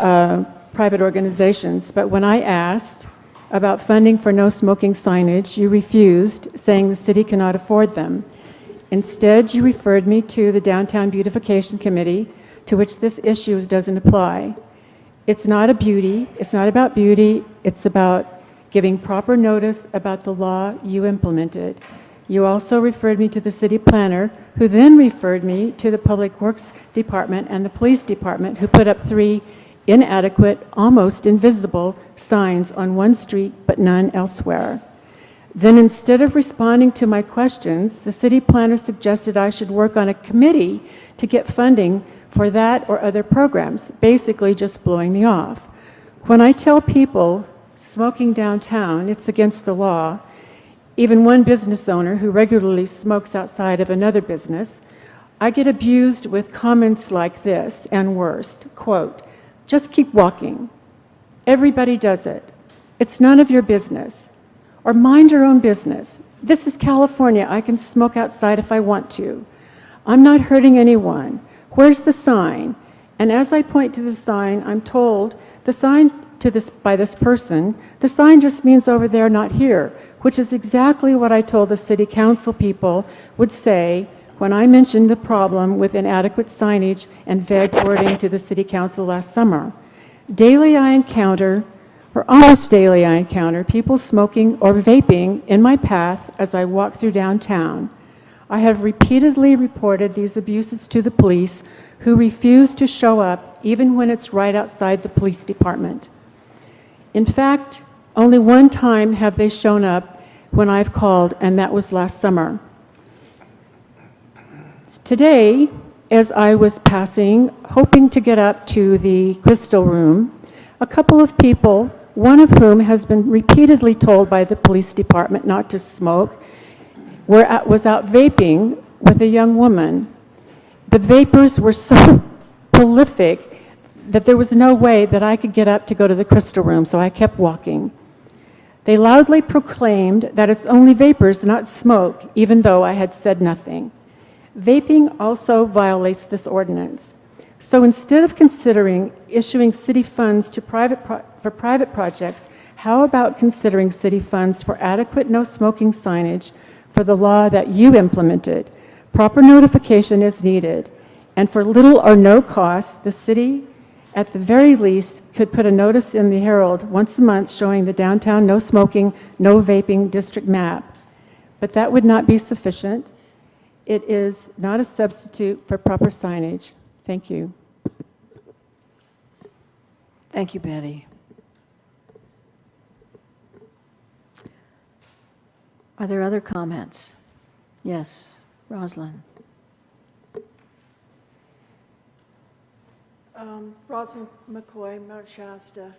private organizations. But when I asked about funding for no smoking signage, you refused, saying the city cannot afford them. Instead, you referred me to the Downtown Beautification Committee, to which this issue doesn't apply. It's not about beauty, it's about giving proper notice about the law you implemented. You also referred me to the city planner, who then referred me to the Public Works Department and the Police Department, who put up 3 inadequate, almost invisible signs on one street but none elsewhere. Then instead of responding to my questions, the city planner suggested I should work on a committee to get funding for that or other programs, basically just blowing me off. When I tell people smoking downtown, it's against the law, even one business owner who regularly smokes outside of another business, I get abused with comments like this and worse, quote, "Just keep walking. Everybody does it. It's none of your business." Or "Mind your own business. This is California. I can smoke outside if I want to. I'm not hurting anyone. Where's the sign?" And as I point to the sign, I'm told the sign by this person, the sign just means over there, not here, which is exactly what I told the city council people would say when I mentioned the problem with inadequate signage and vague wording to the city council last summer. Daily I encounter, or almost daily I encounter, people smoking or vaping in my path as I walk through downtown. I have repeatedly reported these abuses to the police, who refuse to show up even when it's right outside the police department. In fact, only one time have they shown up when I've called, and that was last summer. Today, as I was passing, hoping to get up to the Crystal Room, a couple of people, one of whom has been repeatedly told by the police department not to smoke, was out vaping with a young woman. The vapors were so prolific that there was no way that I could get up to go to the Crystal Room, so I kept walking. They loudly proclaimed that it's only vapors, not smoke, even though I had said nothing. Vaping also violates this ordinance. So instead of considering issuing city funds to for private projects, how about considering city funds for adequate no smoking signage for the law that you implemented? Proper notification is needed, and for little or no cost, the city, at the very least, could put a notice in the Herald once a month showing the downtown no smoking, no vaping district map. But that would not be sufficient. It is not a substitute for proper signage. Thank you. Thank you, Betty. Are there other comments? Yes, Rosalind. Rosalind McCoy, Mount Shasta.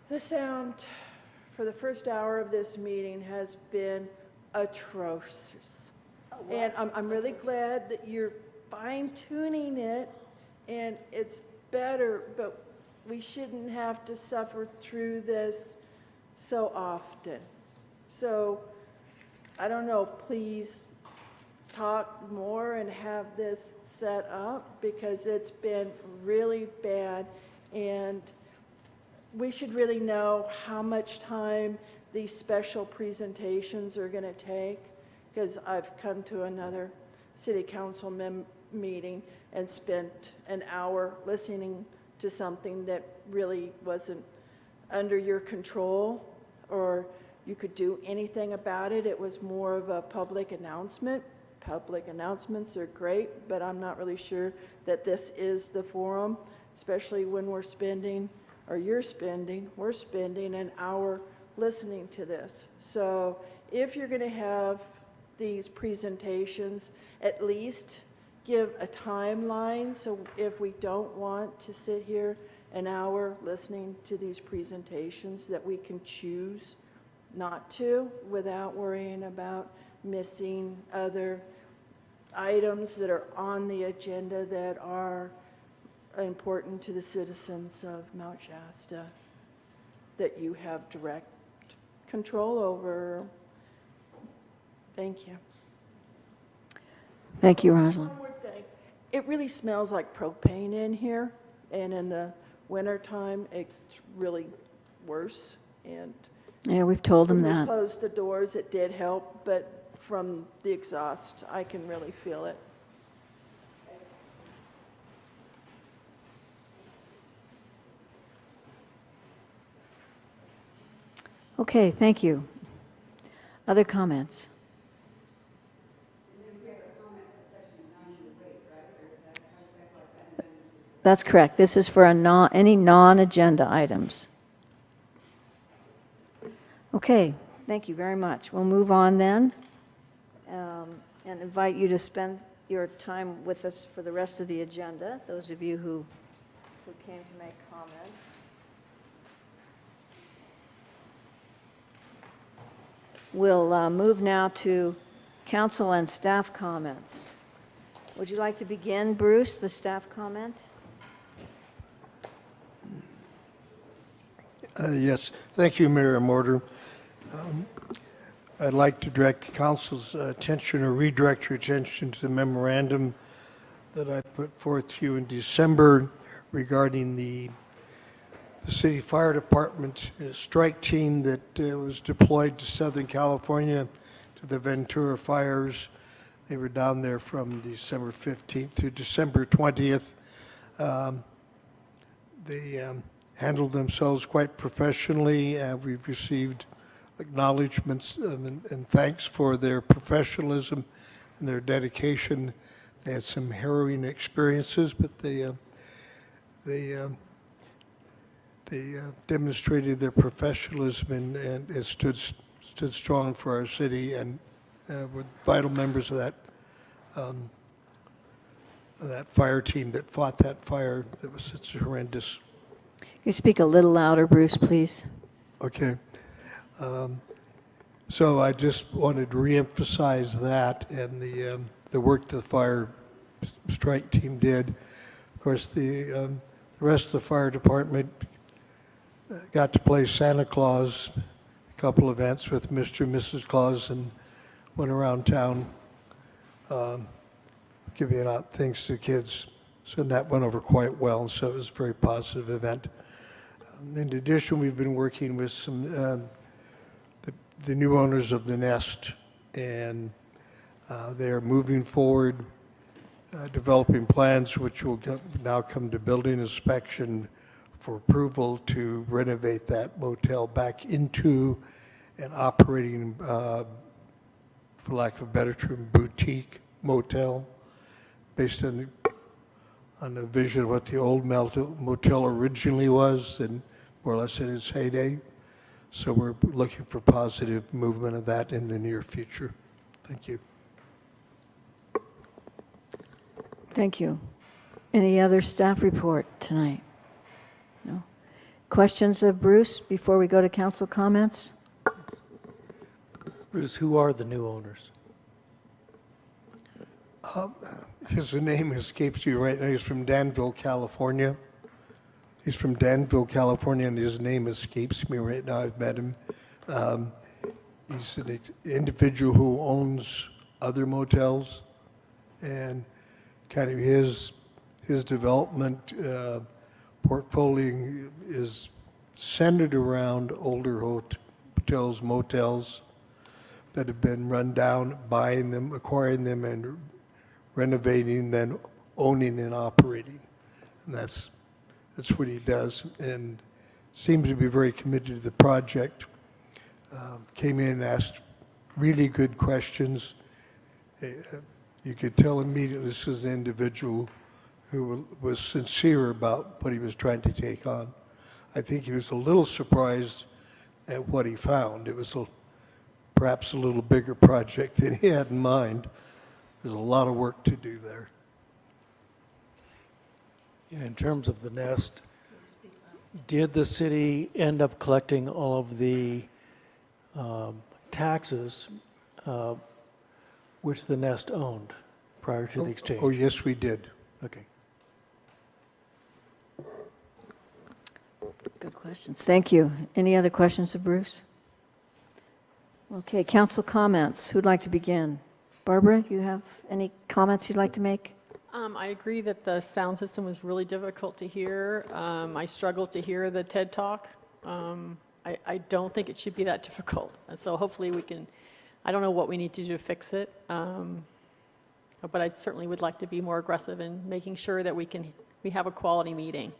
The sound for the first hour of this meeting has been atrocious. And I'm really glad that you're fine-tuning it, and it's better, but we shouldn't have to suffer through this so often. So, I don't know, please talk more and have this set up, because it's been really bad, and we should really know how much time these special presentations are going to take, because I've come to another city council meeting and spent an hour listening to something that really wasn't under your control or you could do anything about it. It was more of a public announcement. Public announcements are great, but I'm not really sure that this is the forum, especially when we're spending an hour listening to this. So if you're going to have these presentations, at least give a timeline, so if we don't want to sit here an hour listening to these presentations, that we can choose not to without worrying about missing other items that are on the agenda that are important to the citizens of Mount Shasta that you have direct control over. Thank you. Thank you, Rosalind. One more thing. It really smells like propane in here, and in the wintertime, it's really worse. And Yeah, we've told them when we that. closed the doors, it did help, but from the exhaust, I can really feel it. Okay, thank you. Other comments? That's correct. This is for any non-agenda items. Okay, thank you very much. We'll move on then, and invite you to spend your time with us for the rest of the agenda, those of you who came to make comments. We'll move now to council and staff comments. Would you like to begin, Bruce, the staff comment? Yes, thank you, Mayor Mortar. I'd like to direct the council's attention or redirect your attention to the memorandum that I put forth to you in December regarding the city fire department strike team that was deployed to Southern California to the Ventura fires. They were down there from December 15th through December 20th. They handled themselves quite professionally. We've received acknowledgments and thanks for their professionalism and their dedication. They had some harrowing experiences, but they demonstrated their professionalism and stood strong for our city, and were vital members of that fire team that fought that fire that was such horrendous. Can you speak a little louder, Bruce, please? Okay. So I just wanted to reemphasize that and the work the fire strike team did. Of course, the rest of the fire department got to play Santa Claus, a couple events with Mr. and Mrs. Claus, and went around town giving out things to kids. So that went over quite well, and so it was a very positive event. In addition, we've been working with some the new owners of the Nest, and they're moving forward, developing plans which will now come to building inspection for approval to renovate that motel back into an operating, for lack of a better term, boutique motel, based on a vision of what the old motel originally was, and more or less in its heyday. So we're looking for positive movement of that in the near future. Thank you. Thank you. Any other staff report tonight? No? Questions of Bruce before we go to council comments? Bruce, who are the new owners? His name escapes you right now. He's from Danville, California. He's from Danville, California, and his name escapes me right now. I've met him. He's an individual who owns other motels, and kind of his development portfolio is centered around older hotels, motels that have been run down, buying them, acquiring them, and renovating, then owning and operating. And that's what he does, and seems to be very committed to the project. Came in and asked really good questions. You could tell immediately this is an individual who was sincere about what he was trying to take on. I think he was a little surprised at what he found. It was perhaps a little bigger project than he had in mind. There's a lot of work to do there. In terms of the nest, did the city end up collecting all of the taxes which the nest owned prior to the exchange? Oh, yes, we did. Okay. Good questions. Thank you. Any other questions of Bruce? Okay, council comments. Who'd like to begin? Barbara, you have any comments you'd like to make? I agree that the sound system was really difficult to hear. I struggled to hear the TED Talk. I don't think it should be that difficult. And so hopefully we can, I don't know what we need to do to fix it, but I certainly would like to be more aggressive in making sure that we have a quality meeting,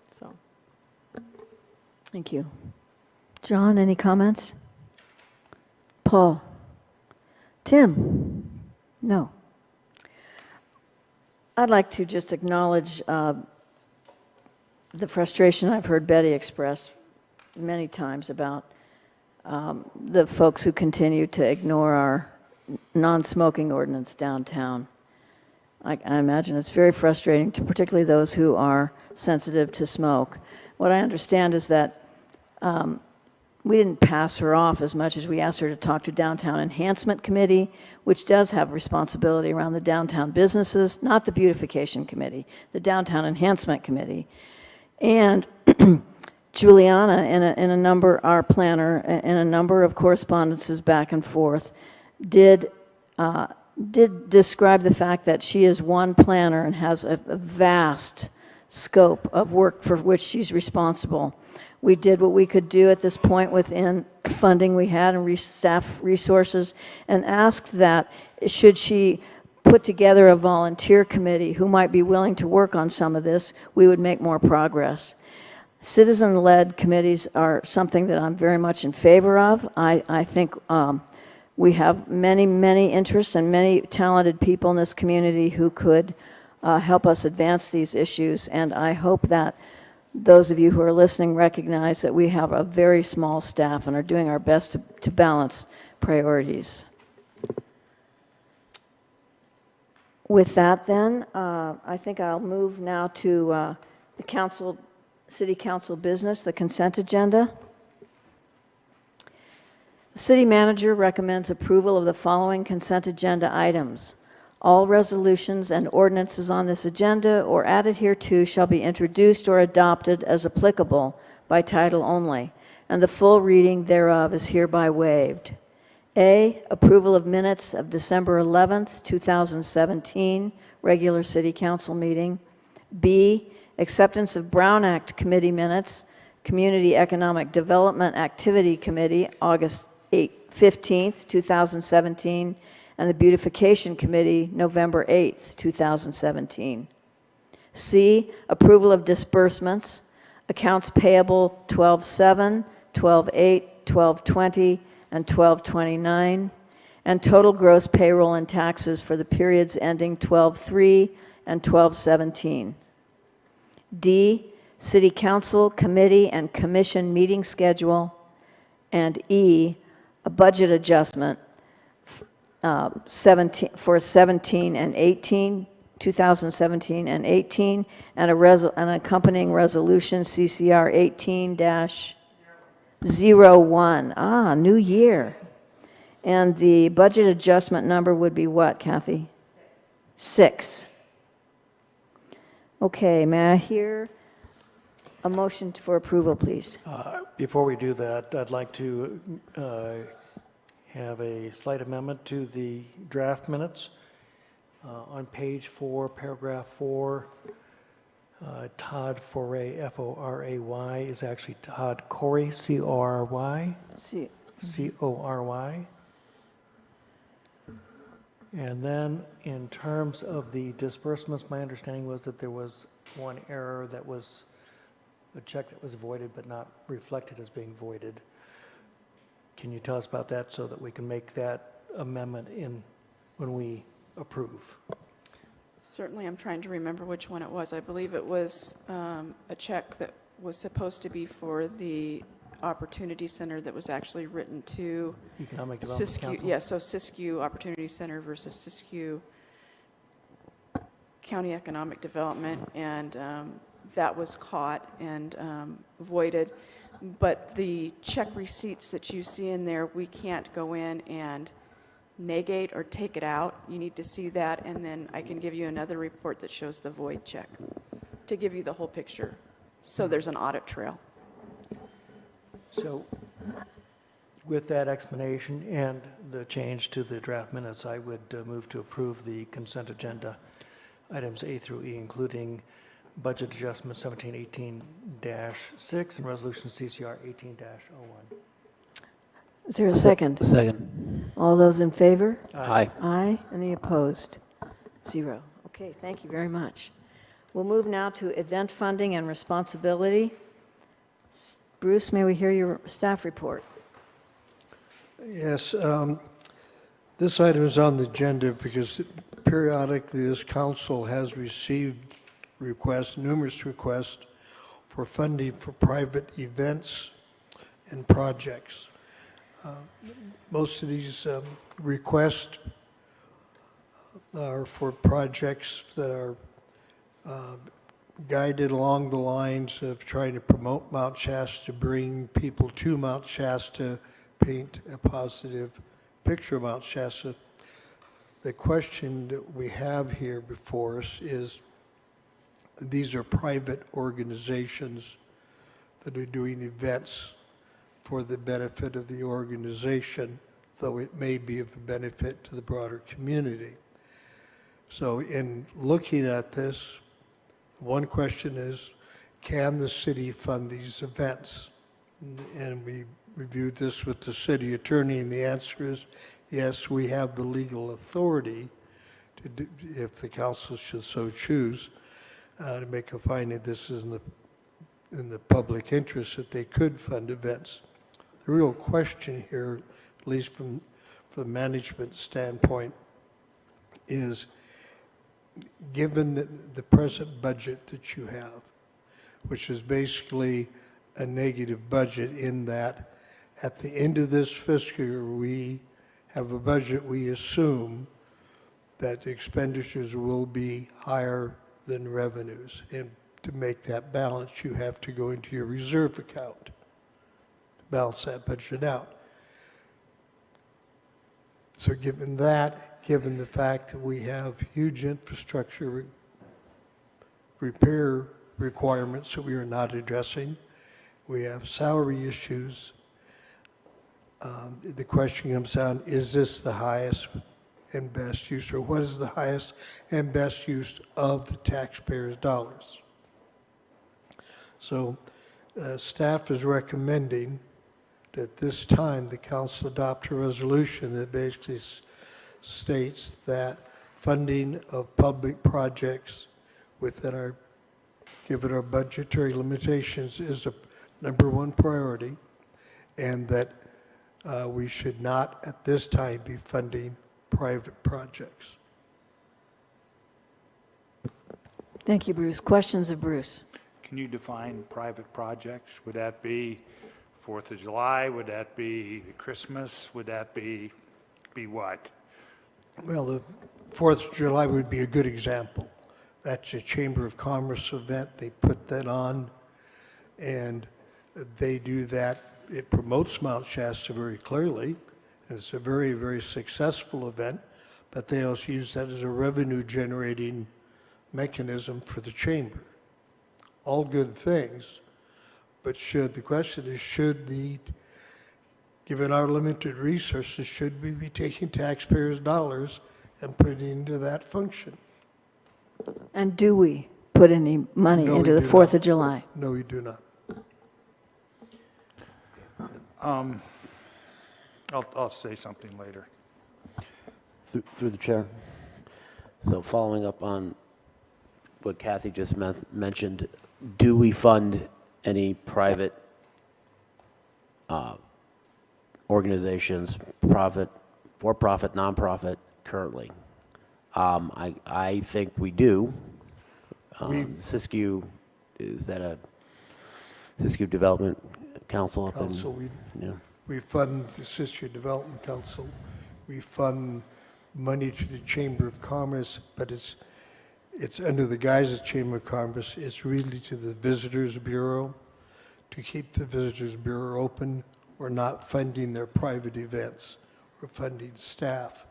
so. Thank you. John, any comments? Paul? Tim? No. I'd like to just acknowledge the frustration I've heard Betty express many times about the folks who continue to ignore our non-smoking ordinance downtown. I imagine it's very frustrating to particularly those who are sensitive to smoke. What I understand is that we didn't pass her off as much as we asked her to talk to Downtown Enhancement Committee, which does have responsibility around the downtown businesses, not the Beautification Committee, the Downtown Enhancement Committee. And Juliana, in a number, our planner, in a number of correspondences back and forth, did describe the fact that she is one planner and has a vast scope of work for which she's responsible. We did what we could do at this point within funding we had and staff resources, and asked that should she put together a volunteer committee who might be willing to work on some of this, we would make more progress. Citizen-led committees are something that I'm very much in favor of. I think we have many, many interests and many talented people in this community who could help us advance these issues, and I hope that those of you who are listening recognize that we have a very small staff and are doing our best to balance priorities. With that then, I think I'll move now to the City Council business, the consent agenda. The City Manager recommends approval of the following consent agenda items. All resolutions and ordinances on this agenda or added hereto shall be introduced or adopted as applicable by title only, and the full reading thereof is hereby waived. A, approval of minutes of December 11th, 2017, regular City Council meeting. B, acceptance of Brown Act Committee minutes, Community Economic Development Activity Committee, August 15th, 2017, and the Beautification Committee, November 8th, 2017. C, approval of disbursements, accounts payable 12/7, 12/8, 12/20, and 12/29, and total gross payroll and taxes for the periods ending 12/3 and 12/17. D, City Council, Committee, and Commission meeting schedule. And E, a budget adjustment for 17 and 18, 2017 and 18, and an accompanying resolution, CCR 18-01. New year. And the budget adjustment number would be what, Kathy? 6. Okay, may I hear a motion for approval, please? Before we do that, I'd like to have a slight amendment to the draft minutes. On page 4, paragraph 4, Todd Foray, F-O-R-A-Y, is actually Todd Corey, C-O-R-Y, See, C-O-R-Y. And then in terms of the disbursements, my understanding was that there was one error that was a check that was voided but not reflected as being voided. Can you tell us about that so that we can make that amendment in when we approve? Certainly, I'm trying to remember which one it was. I believe it was a check that was supposed to be for the Opportunity Center that was actually written to Economic Development Siskiyou. Council? Yeah, so Siskiyou Opportunity Center versus Siskiyou County Economic Development, and that was caught and voided. But the check receipts that you see in there, we can't go in and negate or take it out. You need to see that, and then I can give you another report that shows the void check to give you the whole picture. So there's an audit trail. So with that explanation and the change to the draft minutes, I would move to approve the consent agenda, items A through E, including budget adjustment 1718-6 and resolution CCR 18-01. is there a second? Second. All those in favor? Aye. Aye. Any opposed? 0. Okay, thank you very much. We'll move now to event funding and responsibility. Bruce, may we hear your staff report? Yes, this item is on the agenda because periodically this council has received requests, numerous requests for funding for private events and projects. Most of these requests are for projects that are guided along the lines of trying to promote Mount Shasta, bring people to Mount Shasta, paint a positive picture of Mount Shasta. The question that we have here before us is, these are private organizations that are doing events for the benefit of the organization, though it may be of a benefit to the broader community. So in looking at this, one question is, can the city fund these events? And we reviewed this with the city attorney, and the answer is yes, we have the legal authority to do, if the council should so choose, to make a finding this is in the public interest that they could fund events. The real question here, at least from a management standpoint, is given the present budget that you have, which is basically a negative budget in that at the end of this fiscal year, we have a budget we assume that expenditures will be higher than revenues. And to make that balance, you have to go into your reserve account to balance that budget out. So given that, given the fact that we have huge infrastructure repair requirements that we are not addressing, we have salary issues, the question comes down, is this the highest and best use, or what is the highest and best use of the taxpayers' dollars? So staff is recommending that at this time the council adopt a resolution that basically states that funding of public projects within our, given our budgetary limitations, is a #1 priority, and that we should not at this time be funding private projects. Thank you, Bruce. Questions of Bruce? Can you define private projects? Would that be 4th of July? Would that be Christmas? Would that be what? Well, the 4th of July would be a good example. That's a Chamber of Commerce event. They put that on, and they do that. It promotes Mount Shasta very clearly, and it's a very, very successful event, but they also use that as a revenue-generating mechanism for the Chamber. All good things, but the question is, given our limited resources, should we be taking taxpayers' dollars and putting into that function? And do we? put any money No, into we the do 4th not. of July. No, we do not. I'll say something later. Through the chair. So following up on what Kathy just mentioned, do we fund any private organizations, for-profit, nonprofit currently? I think we do. Siskiyou, is that a Siskiyou Development Council up in? Council, Yeah. we fund the Siskiyou Development Council. We fund money to the Chamber of Commerce, but it's under the guise of Chamber of Commerce. It's really to the Visitors Bureau to keep the Visitors Bureau open. We're not funding their private events. We're funding staff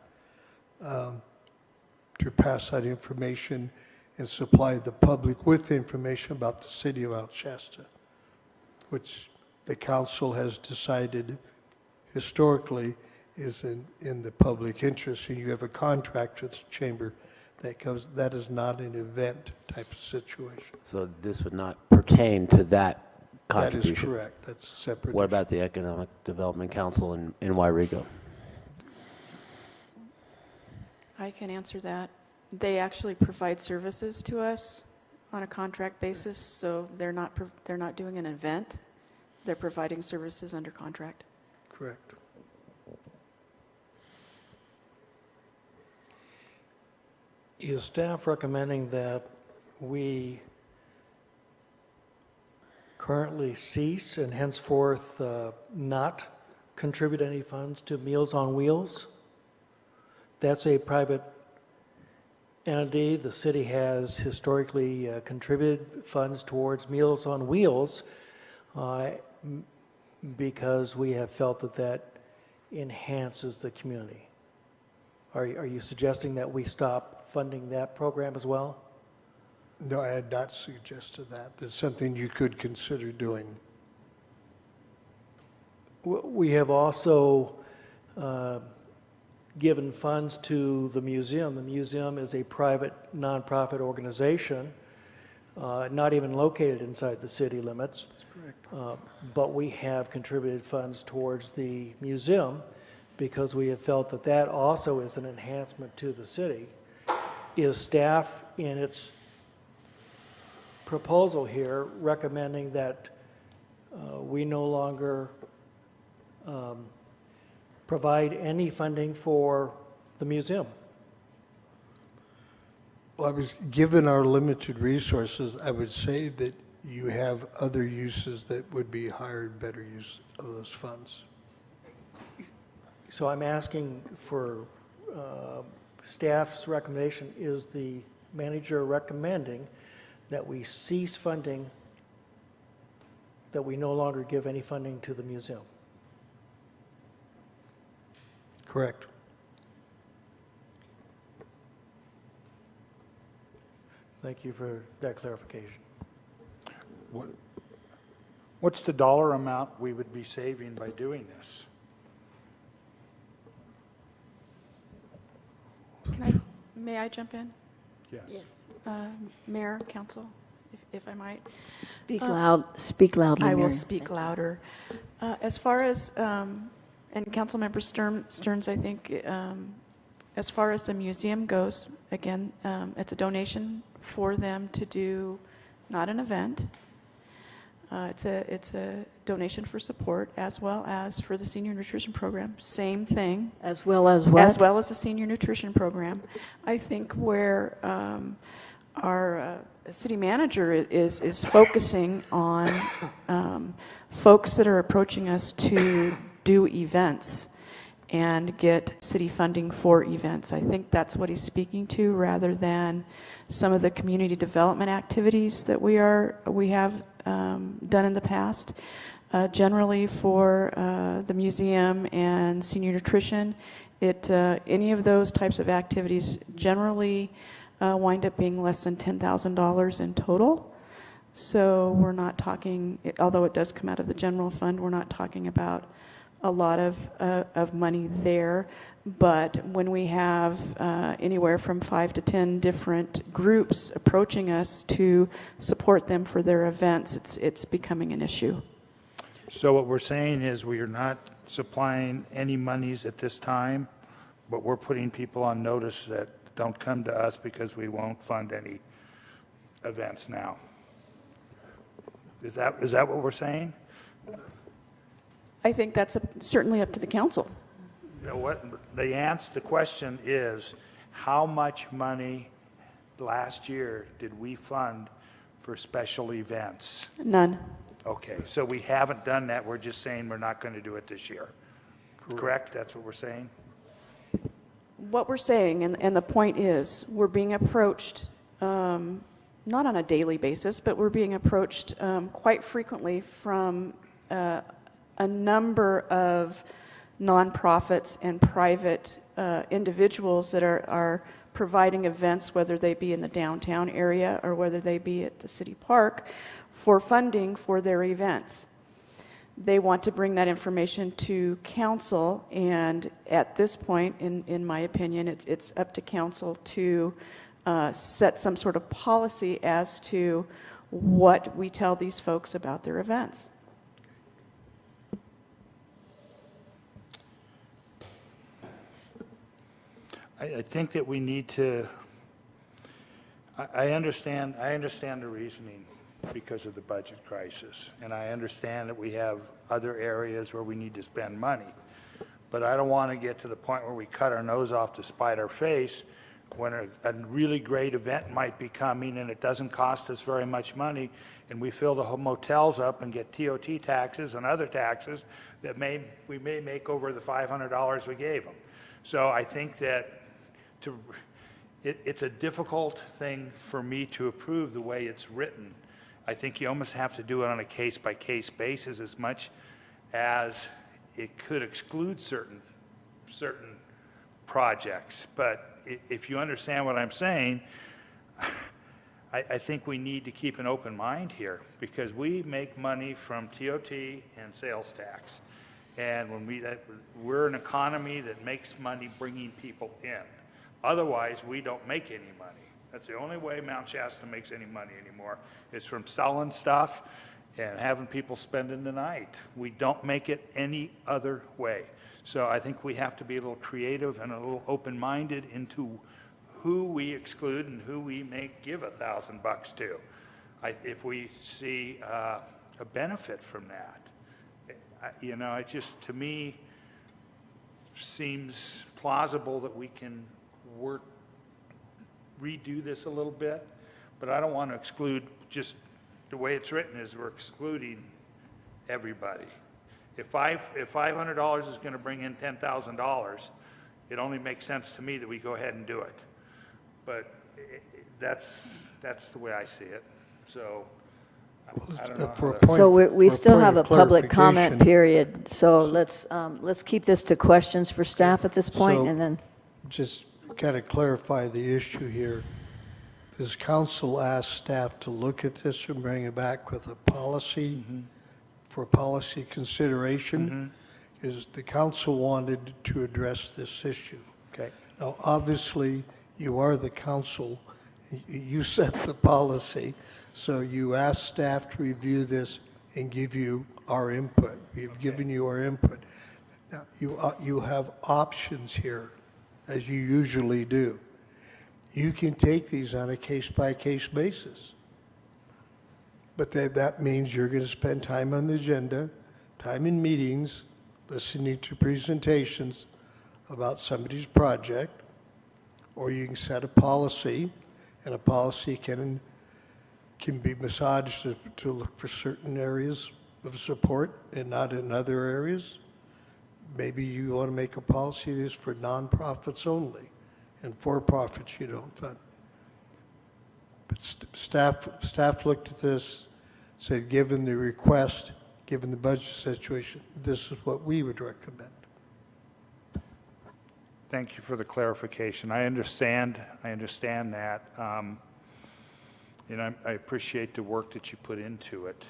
to pass out information and supply the public with information about the city of Mount Shasta, which the council has decided historically is in the public interest, and you have a contract with the chamber that is not an event type of situation. So this would not pertain to that That contribution? is correct. That's a separate What issue. about the Economic Development Council in Wairego? I can answer that. They actually provide services to us on a contract basis, so they're not doing an event. They're providing services under contract. Correct. Is staff recommending that we currently cease and henceforth not contribute any funds to Meals on Wheels? That's a private entity. The city has historically contributed funds towards Meals on Wheels because we have felt that that enhances the community. Are you suggesting that we stop funding that program as well? No, I had not suggested that. That's something you could consider doing. We have also given funds to the museum. The museum is a private, nonprofit organization, not even located inside the city limits. That's correct. But we have contributed funds towards the museum because we have felt that that also is an enhancement to the city. Is staff in its proposal here recommending that we no longer provide any funding for the museum? Well, given our limited resources, I would say that you have other uses that would be higher and better use of those funds. So I'm asking for staff's recommendation. Is the manager recommending that we cease funding, that we no longer give any funding to the museum? Correct. Thank you for that clarification. What's the dollar amount we would be saving by doing this? May I jump in? Yes. Mayor, council, if I might. Speak loudly, I will Mary. speak louder. As far as, and Councilmember Stearns, I think, as far as the museum goes, again, it's a donation for them to do, not an event. It's a donation for support, as well as for the senior nutrition program. Same thing. As well as what? As well as the senior nutrition program. I think where our city manager is focusing on folks that are approaching us to do events and get city funding for events. I think that's what he's speaking to, rather than some of the community development activities that we have done in the past. Generally for the museum and senior nutrition, any of those types of activities generally wind up being less than $10,000 in total. So we're not talking, although it does come out of the general fund, we're not talking about a lot of money there. But when we have anywhere from 5 to 10 different groups approaching us to support them for their events, it's becoming an issue. So what we're saying is we are not supplying any monies at this time, but we're putting people on notice that don't come to us because we won't fund any events now. Is that what we're saying? I think that's certainly up to the council. You know what, the question is, how much money last year did we fund for special events? None. Okay, so we haven't done that, we're just saying we're not going to do it this year. Correct? That's what we're saying? What we're saying, and the point is, we're being approached, not on a daily basis, but we're being approached quite frequently from a number of nonprofits and private individuals that are providing events, whether they be in the downtown area or whether they be at the city park, for funding for their events. They want to bring that information to council, and at this point, in my opinion, it's up to council to set some sort of policy as to what we tell these folks about their events. I think that we need to, I understand the reasoning because of the budget crisis, and I understand that we have other areas where we need to spend money, but I don't want to get to the point where we cut our nose off to spite our face when a really great event might be coming and it doesn't cost us very much money, and we fill the motels up and get TOT taxes and other taxes that we may make over the $500 we gave them. So I think that it's a difficult thing for me to approve the way it's written. I think you almost have to do it on a case-by-case basis, as much as it could exclude certain projects. But if you understand what I'm saying, I think we need to keep an open mind here, because we make money from TOT and sales tax. And when we're an economy that makes money bringing people in. Otherwise, we don't make any money. That's the only way Mount Shasta makes any money anymore, is from selling stuff and having people spending the night. We don't make it any other way. So I think we have to be a little creative and a little open-minded into who we exclude and who we may give $1,000 to, if we see a benefit from that. You know, it just, to me, seems plausible that we can redo this a little bit, but I don't want to exclude, just the way it's written is we're excluding everybody. If $500 is going to bring in $10,000, it only makes sense to me that we go ahead and do it. But that's the way I see it. So I don't know. So we still have a public comment period, so let's keep this to questions for staff at this point, So- and then, Just kind of clarify the issue here. Does council ask staff to look at this and bring it back with a policy for policy consideration? Is the council wanted to address this issue? Okay. Now, obviously, you are the council. You set the policy. So you ask staff to review this and give you our input. We've given you our input. Now, you have options here, as you usually do. You can take these on a case-by-case basis. But that means you're going to spend time on the agenda, time in meetings, listening to presentations about somebody's project, or you can set a policy, and a policy can be massaged to look for certain areas of support and not in other areas. Maybe you want to make a policy that is for nonprofits only, and for-profits you don't fund. But staff looked at this, said, given the request, given the budget situation, this is what we would recommend. Thank you for the clarification. I understand that. And I appreciate the work that you put into it,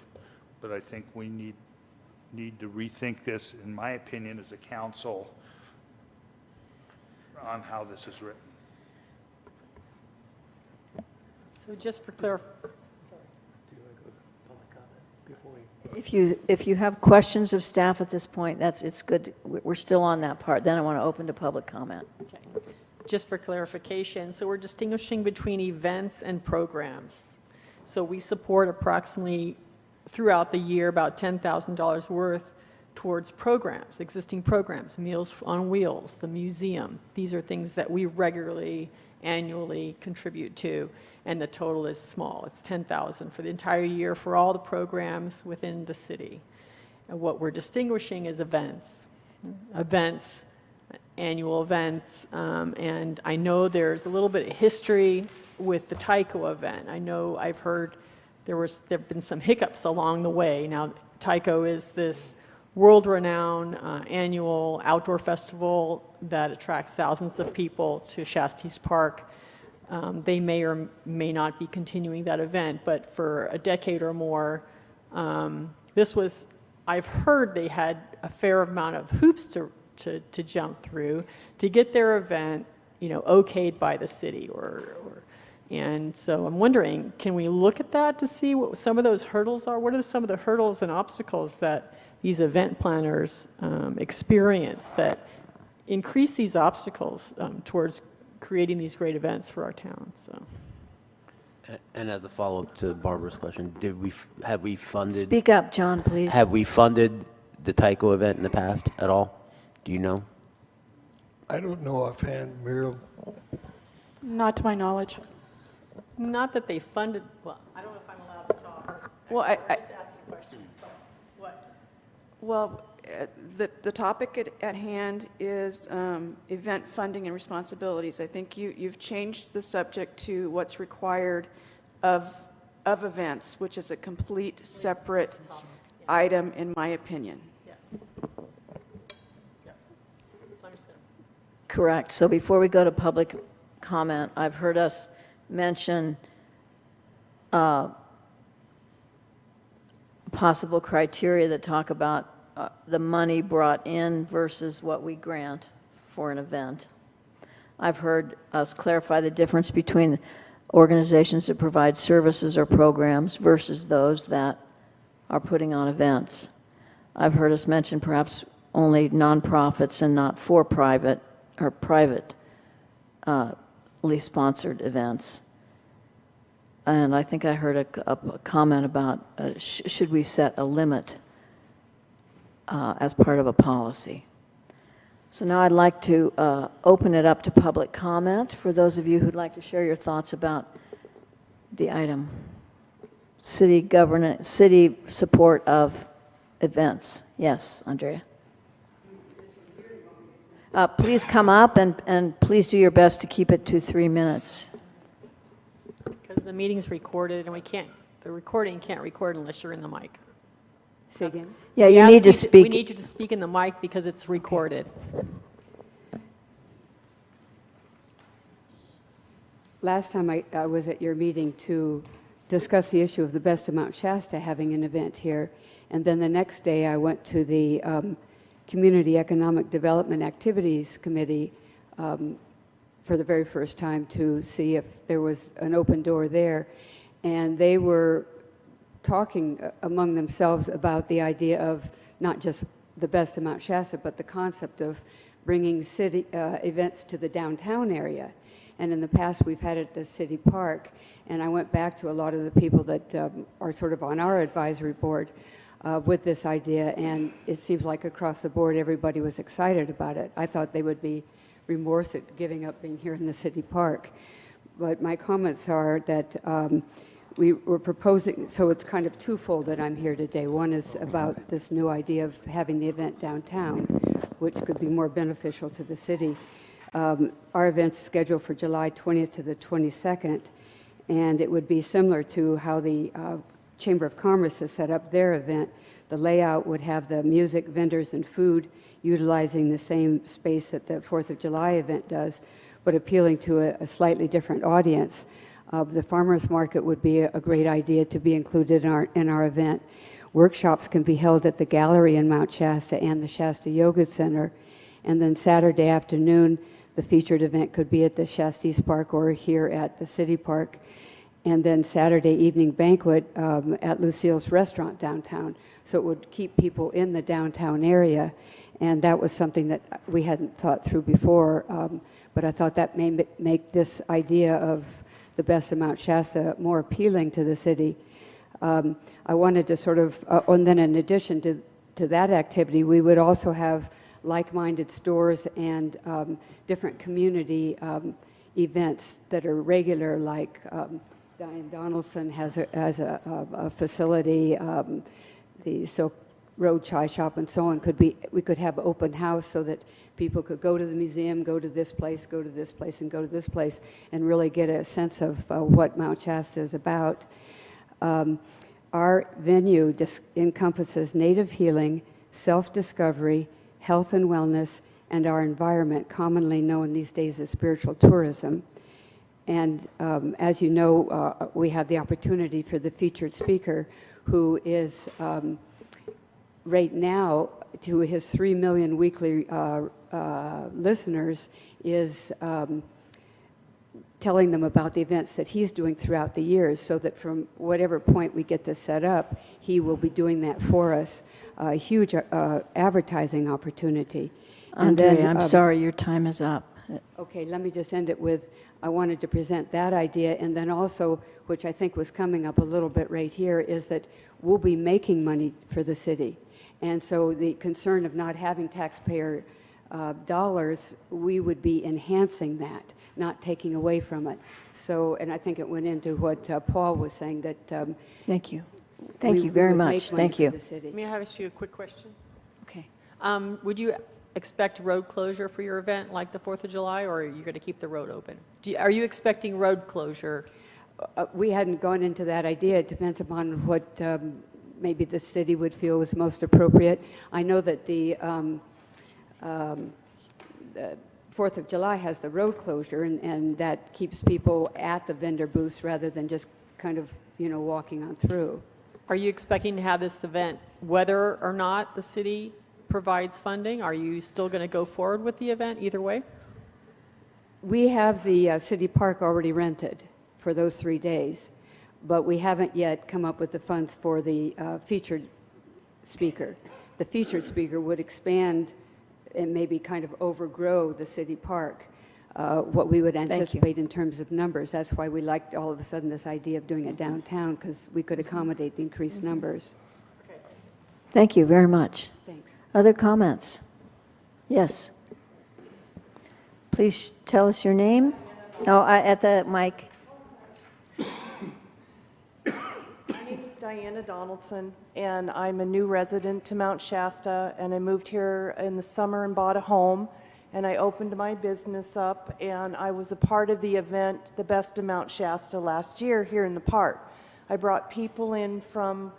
but I think we need to rethink this, in my opinion, as a council, on how this is written. So just for clarification, If you have questions of staff at this point, it's good, we're still on that part. Then I want to open to public comment. just for clarification, so we're distinguishing between events and programs. So we support approximately, throughout the year, about $10,000 worth towards programs, existing programs, Meals on Wheels, the museum. These are things that we regularly, annually contribute to, and the total is small. It's $10,000 for the entire year for all the programs within the city. And what we're distinguishing is events. Events, annual events, and I know there's a little bit of history with the Tyco event. I know I've heard there have been some hiccups along the way. Now, Tyco is this world-renowned annual outdoor festival that attracts thousands of people to Shasta Park. They may or may not be continuing that event, but for a decade or more, I've heard they had a fair amount of hoops to jump through to get their event, okayed by the city, and so I'm wondering, can we look at that to see what some of those hurdles are? What are some of the hurdles and obstacles that these event planners experience that increase these obstacles towards creating these great events for our town? So. And as a follow-up to Barbara's question, have we funded? Speak up, John, please. Have we funded the Tyco event in the past at all? Do you know? I don't know offhand, Muriel. Not to my knowledge. Not that they funded, well, I don't know if I'm allowed to talk. Well, I'm just asking questions, but what? Well, the topic at hand is event funding and responsibilities. I think you've changed the subject to what's required of events, which is a complete separate item, in my opinion. Correct. So before we go to public comment, I've heard us mention possible criteria that talk about the money brought in versus what we grant for an event. I've heard us clarify the difference between organizations that provide services or programs versus those that are putting on events. I've heard us mention perhaps only nonprofits and not for-profit or privately sponsored events. And I think I heard a comment about should we set a limit as part of a policy. So now I'd like to open it up to public comment for those of you who'd like to share your thoughts about the item. City governance, city support of events. Yes, Andrea. Please come up and please do your best to keep it to 3 minutes. Because the meeting's recorded and the recording can't record unless you're in the mic. Say again? Yeah, you need to speak. We need you to speak in the mic because it's recorded. Last time I was at your meeting to discuss the issue of the Best of Mount Shasta having an event here, and then the next day I went to the Community Economic Development Activities Committee for the very first time to see if there was an open door there, and they were talking among themselves about the idea of not just the Best of Mount Shasta, but the concept of bringing city events to the downtown area. And in the past, we've had it at the city park, and I went back to a lot of the people that are sort of on our advisory board with this idea, and it seems like across the board, everybody was excited about it. I thought they would be remorse at giving up being here in the city park. But my comments are that we were proposing, so it's kind of twofold that I'm here today. One is about this new idea of having the event downtown, which could be more beneficial to the city. Our event's scheduled for July 20th to the 22nd, and it would be similar to how the Chamber of Commerce has set up their event. The layout would have the music, vendors, and food utilizing the same space that the 4th of July event does, but appealing to a slightly different audience. The farmers market would be a great idea to be included in our event. Workshops can be held at the gallery in Mount Shasta and the Shasta Yoga Center. And then Saturday afternoon, the featured event could be at the Shasta Park or here at the City Park. And then Saturday evening banquet at Lucille's Restaurant downtown. So it would keep people in the downtown area. And that was something that we hadn't thought through before. But I thought that may make this idea of the Best of Mount Shasta more appealing to the city. I wanted to sort of, and then in addition to that activity, we would also have like-minded stores and different community events that are regular, like Diane Donaldson has a facility, the Silk Road Chai Shop and so on. We could have open house so that people could go to the museum, go to this place, go to this place, and go to this place, and really get a sense of what Mount Shasta is about. Our venue encompasses native healing, self-discovery, health and wellness, and our environment, commonly known these days as spiritual tourism. And as you know, we have the opportunity for the featured speaker, who is right now, to his 3 million weekly listeners, is telling them about the events that he's doing throughout the years, so that from whatever point we get this set up, he will be doing that for us. A huge advertising opportunity. Andre, I'm sorry, your time is up. Okay, let me just end it with, I wanted to present that idea, and then also, which I think was coming up a little bit right here, is that we'll be making money for the city. And so the concern of not having taxpayer dollars, we would be enhancing that, not taking away from it. So, and I think it went into what Paul was saying, that Thank you. Thank you very much. Thank you. May I ask you a quick question? Okay. Would you expect road closure for your event like the 4th of July, or are you going to keep the road open? Are you expecting road closure? We hadn't gone into that idea. It depends upon what maybe the city would feel was most appropriate. I know that the 4th of July has the road closure, and that keeps people at the vendor booths rather than just kind of, walking on through. Are you expecting to have this event whether or not the city provides funding? Are you still going to go forward with the event either way? We have the city park already rented for those 3 days, but we haven't yet come up with the funds for the featured speaker. The featured speaker would expand and maybe kind of overgrow the city park, what we would anticipate in terms of numbers. That's why we liked all of a sudden this idea of doing it downtown, because we could accommodate the increased numbers. Thank you very much. Thanks. Other comments? Yes. Please tell us your name. Oh, at the mic. My name is Diana Donaldson, and I'm a new resident to Mount Shasta, and I moved here in the summer and bought a home, and I opened my business up, and I was a part of the event, the Best of Mount Shasta, last year here in the park. I brought people in from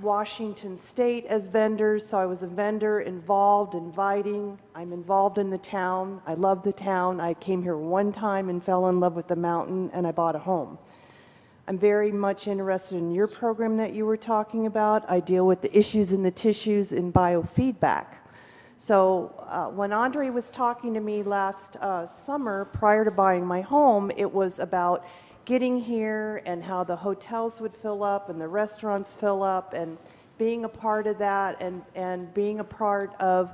Washington State as vendors, so I was a vendor involved, inviting. I'm involved in the town. I love the town. I came here one time and fell in love with the mountain, and I bought a home. I'm very much interested in your program that you were talking about. I deal with the issues in the tissues in biofeedback. So when Andre was talking to me last summer, prior to buying my home, it was about getting here and how the hotels would fill up and the restaurants fill up, and being a part of that, and being a part of,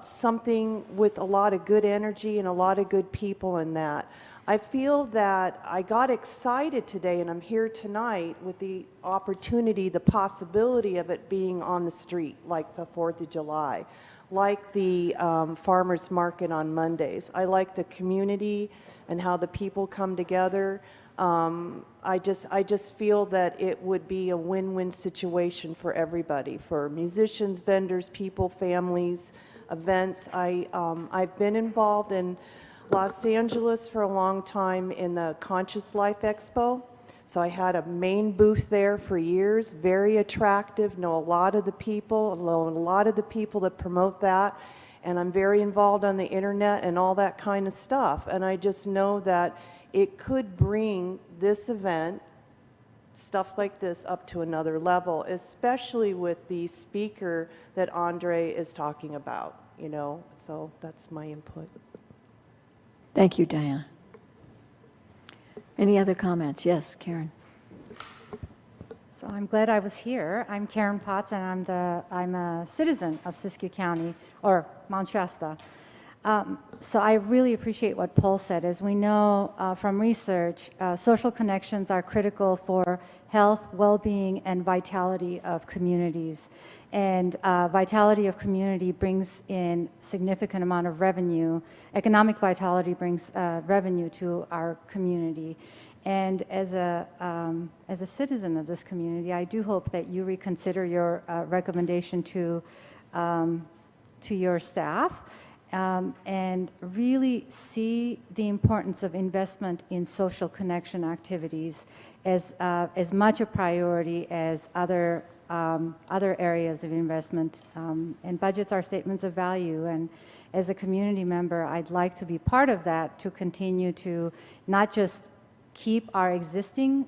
something with a lot of good energy and a lot of good people in that. I feel that I got excited today, and I'm here tonight with the opportunity, the possibility of it being on the street, like the 4th of July, like the farmers market on Mondays. I like the community and how the people come together. I just feel that it would be a win-win situation for everybody, for musicians, vendors, people, families, events. I've been involved in Los Angeles for a long time in the Conscious Life Expo. So I had a main booth there for years, very attractive, know a lot of the people, know a lot of the people that promote that. And I'm very involved on the internet and all that kind of stuff. And I just know that it could bring this event, stuff like this, up to another level, especially with the speaker that Andre is talking about. you know, so that's my input. Thank you, Diana. Any other comments? Yes, Karen. So I'm glad I was here. I'm Karen Potts, and I'm a citizen of Siskiyou County, or Mount Shasta. So I really appreciate what Paul said. As we know from research, social connections are critical for health, well-being, and vitality of communities. And vitality of community brings in significant amount of revenue. Economic vitality brings revenue to our community. And as a citizen of this community, I do hope that you reconsider your recommendation to your staff and really see the importance of investment in social connection activities as much a priority as other areas of investment. And budgets are statements of value. And as a community member, I'd like to be part of that to continue to not just keep our existing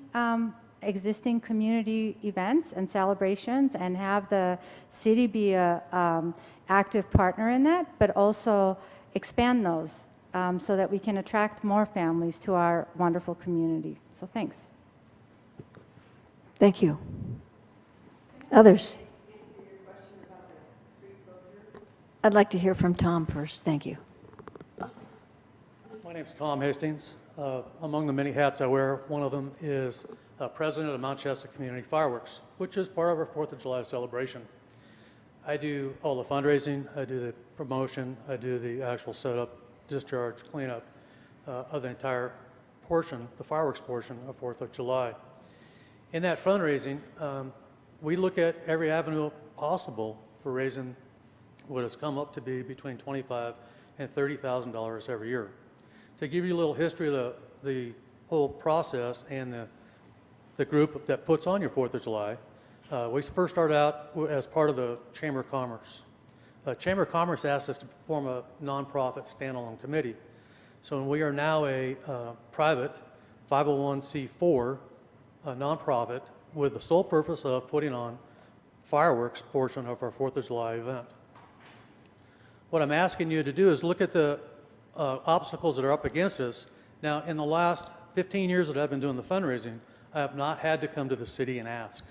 community events and celebrations and have the city be a active partner in that, but also expand those so that we can attract more families to our wonderful community. So thanks. Thank you. Others? I'd like to hear from Tom first. Thank you. My name's Tom Hastings. Among the many hats I wear, one of them is president of Mount Shasta Community Fireworks, which is part of our 4th of July celebration. I do all the fundraising, I do the promotion, I do the actual setup, discharge, cleanup of the entire portion, the fireworks portion of 4th of July. In that fundraising, we look at every avenue possible for raising what has come up to be between $25,000 and $30,000 every year. To give you a little history of the whole process and the group that puts on your 4th of July, we first started out as part of the Chamber of Commerce. Chamber of Commerce asked us to form a nonprofit standalone committee. So we are now a private 501c4 nonprofit with the sole purpose of putting on fireworks portion of our 4th of July event. What I'm asking you to do is look at the obstacles that are up against us. Now, in the last 15 years that I've been doing the fundraising, I have not had to come to the city and ask.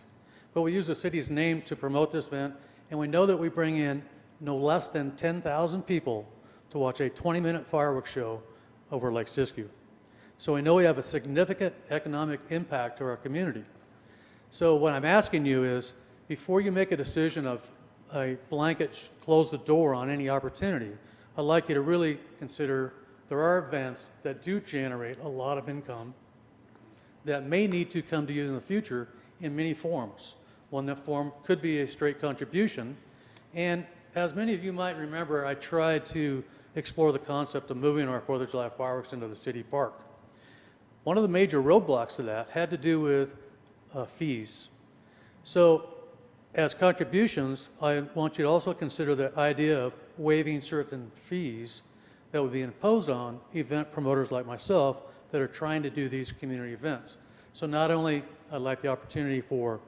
But we use the city's name to promote this event, and we know that we bring in no less than 10,000 people to watch a 20-minute fireworks show over Lake Siskiyou. So we know we have a significant economic impact to our community. So what I'm asking you is, before you make a decision of a blanket close the door on any opportunity, I'd like you to really consider there are events that do generate a lot of income that may need to come to you in the future in many forms. One that form could be a straight contribution. And as many of you might remember, I tried to explore the concept of moving our 4th of July fireworks into the city park. One of the major roadblocks to that had to do with fees. So as contributions, I want you to also consider the idea of waiving certain fees that would be imposed on event promoters like myself that are trying to do these community events. So not only I'd like the opportunity for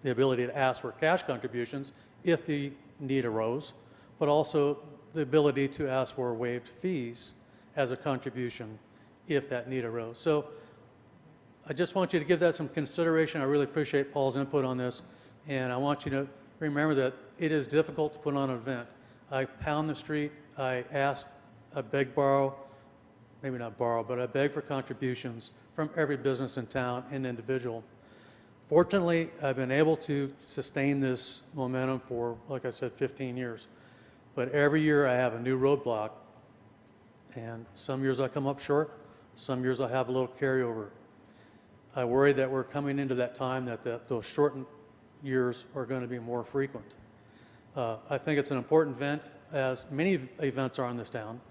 the ability to ask for cash contributions if the need arose, but also the ability to ask for waived fees as a contribution if that need arose. So I just want you to give that some consideration. I really appreciate Paul's input on this, and I want you to remember that it is difficult to put on an event. I pound the street, I ask, I beg, borrow, maybe not borrow, but I beg for contributions from every business in town and individual. Fortunately, I've been able to sustain this momentum for, like I said, 15 years. But every year I have a new roadblock, and some years I come up short, some years I have a little carryover. I worry that we're coming into that time that those shortened years are going to be more frequent. I think it's an important event, as many events are in this town,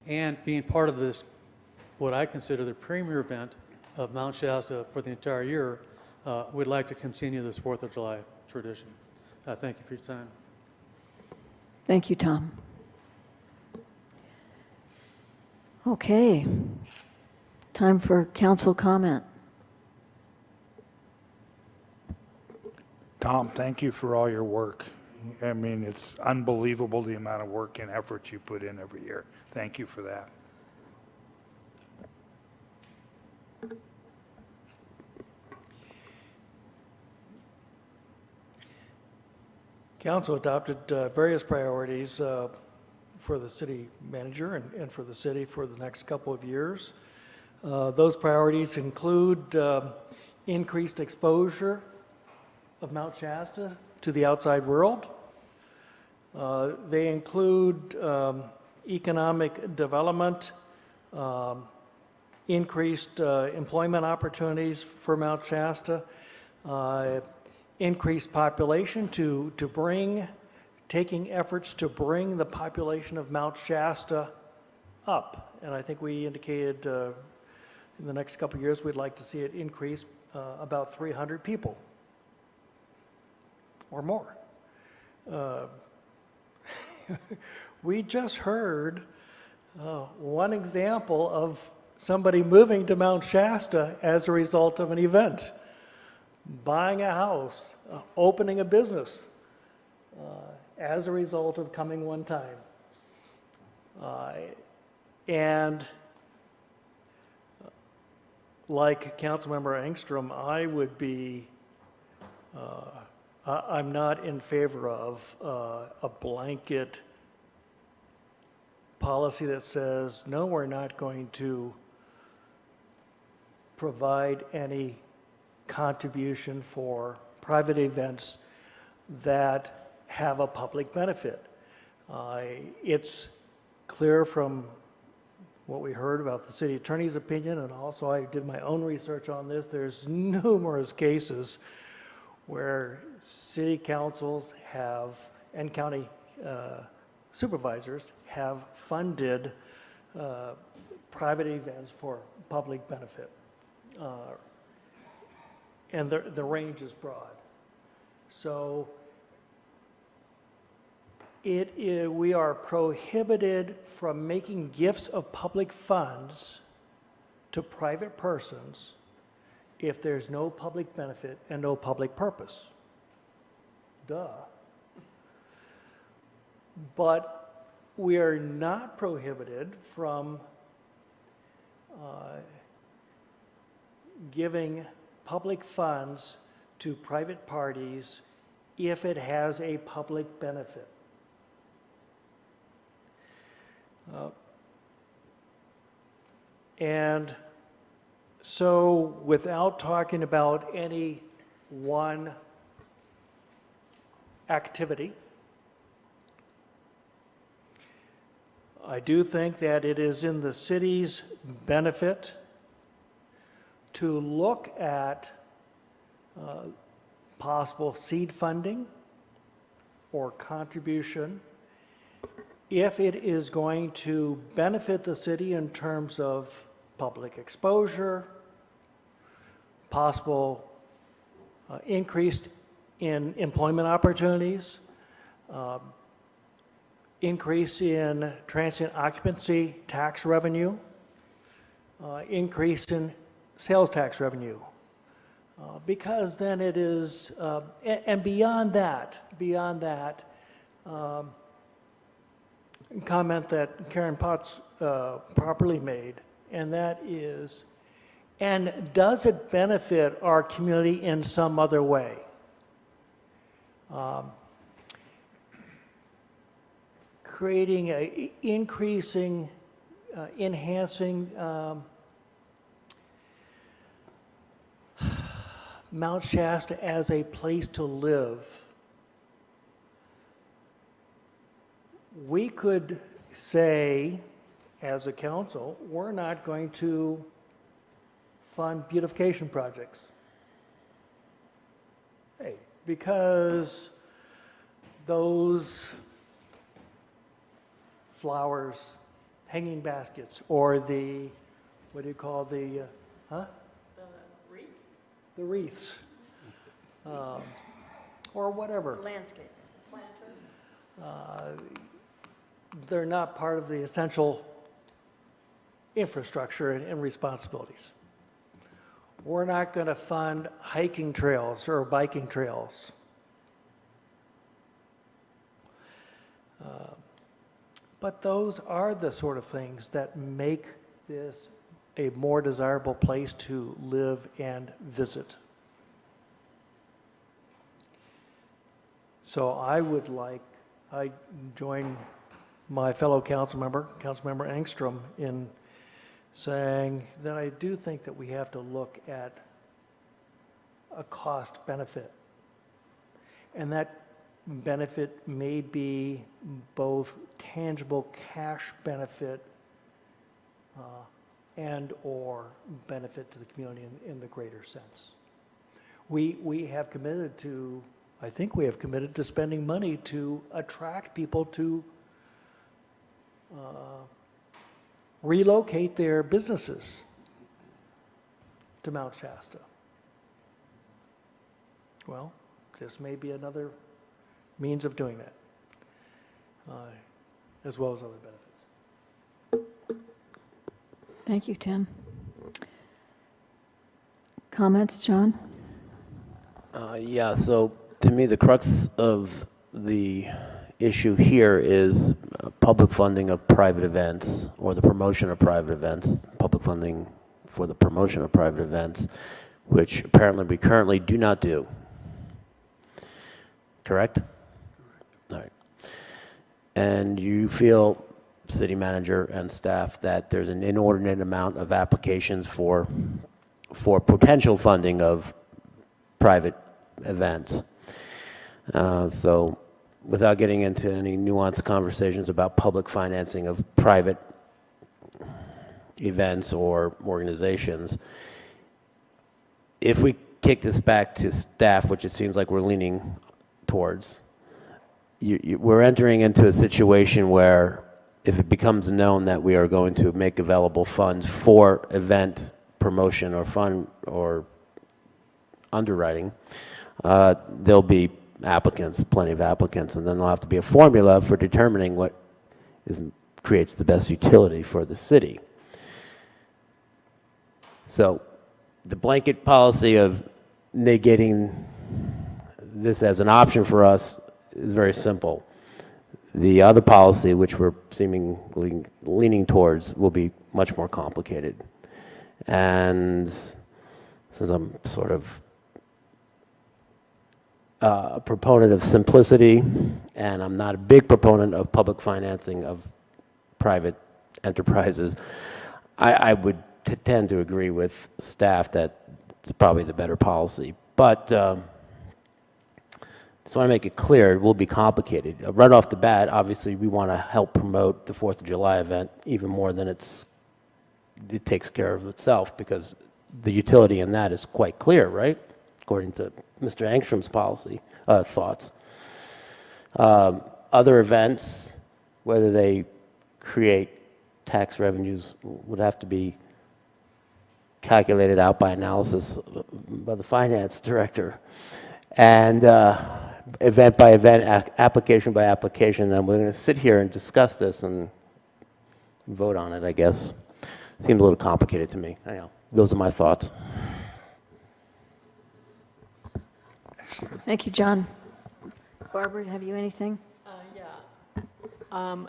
and being part of this, what I consider the premier event of Mount Shasta for the entire year, we'd like to continue this 4th of July tradition. Thank you for your time. Thank you, Tom. Okay. Time for council comment. Tom, thank you for all your work. I mean, it's unbelievable the amount of work and effort you put in every year. Thank you for that. Council adopted various priorities for the city manager and for the city for the next couple of years. Those priorities include increased exposure of Mount Shasta to the outside world. They include economic development, increased employment opportunities for Mount Shasta, increased population taking efforts to bring the population of Mount Shasta up. And I think we indicated in the next couple of years we'd like to see it increase about 300 people or more. We just heard one example of somebody moving to Mount Shasta as a result of an event, buying a house, opening a business as a result of coming one time. And like Councilmember Engstrom, I would be, I'm not in favor of a blanket policy that says, no, we're not going to provide any contribution for private events that have a public benefit. It's clear from what we heard about the city attorney's opinion, and also I did my own research on this, there's numerous cases where city councils have, and county supervisors have funded private events for public benefit. And the range is broad. So we are prohibited from making gifts of public funds to private persons if there's no public benefit and no public purpose. Duh. But we are not prohibited from giving public funds to private parties if it has a public benefit. And so without talking about any one activity, I do think that it is in the city's benefit to look at possible seed funding or contribution if it is going to benefit the city in terms of public exposure, possible increase in employment opportunities, increase in transient occupancy tax revenue, increase in sales tax revenue. Because then it is, and beyond that, comment that Karen Potts properly made, and that is, and does it benefit our community in some other way? Creating increasing, enhancing Mount Shasta as a place to live. We could say, as a council, we're not going to fund beautification projects. Hey, because those flowers, hanging baskets, or the, what do you call the, the wreaths, or whatever. Landscape. They're not part of the essential infrastructure and responsibilities. We're not going to fund hiking trails or biking trails. But those are the sort of things that make this a more desirable place to live and visit. So I join my fellow Councilmember Engstrom, in saying that I do think that we have to look at a cost benefit. And that benefit may be both tangible cash benefit and or benefit to the community in the greater sense. We have committed to, I think we have committed to spending money to attract people to relocate their businesses to Mount Shasta. Well, this may be another means of doing that, as well as other benefits. Thank you, Tim. Comments, John? Yeah, so to me, the crux of the issue here is public funding of private events, or the promotion of private events, public funding for the promotion of private events, which apparently we currently do not do. Correct? All right. And you feel, city manager and staff, that there's an inordinate amount of applications for potential funding of private events. So without getting into any nuanced conversations about public financing of private events or organizations, if we kick this back to staff, which it seems like we're leaning towards, we're entering into a situation where if it becomes known that we are going to make available funds for event promotion or fund or underwriting, there'll be applicants, plenty of applicants, and then there'll have to be a formula for determining what creates the best utility for the city. So the blanket policy of negating this as an option for us is very simple. The other policy, which we're seemingly leaning towards, will be much more complicated. And since I'm sort of a proponent of simplicity, and I'm not a big proponent of public financing of private enterprises, I would tend to agree with staff that it's probably the better policy. But just want to make it clear, it will be complicated. Right off the bat, obviously, we want to help promote the 4th of July event even more than it takes care of itself, because the utility in that is quite clear, right? According to Mr. Angstrom's policy, thoughts. Other events, whether they create tax revenues, would have to be calculated out by analysis by the finance director. And event by event, application by application, and we're going to sit here and discuss this and vote on it, I guess. Seems a little complicated to me. I know. Those are my thoughts. Thank you, John. Barbara, have you anything?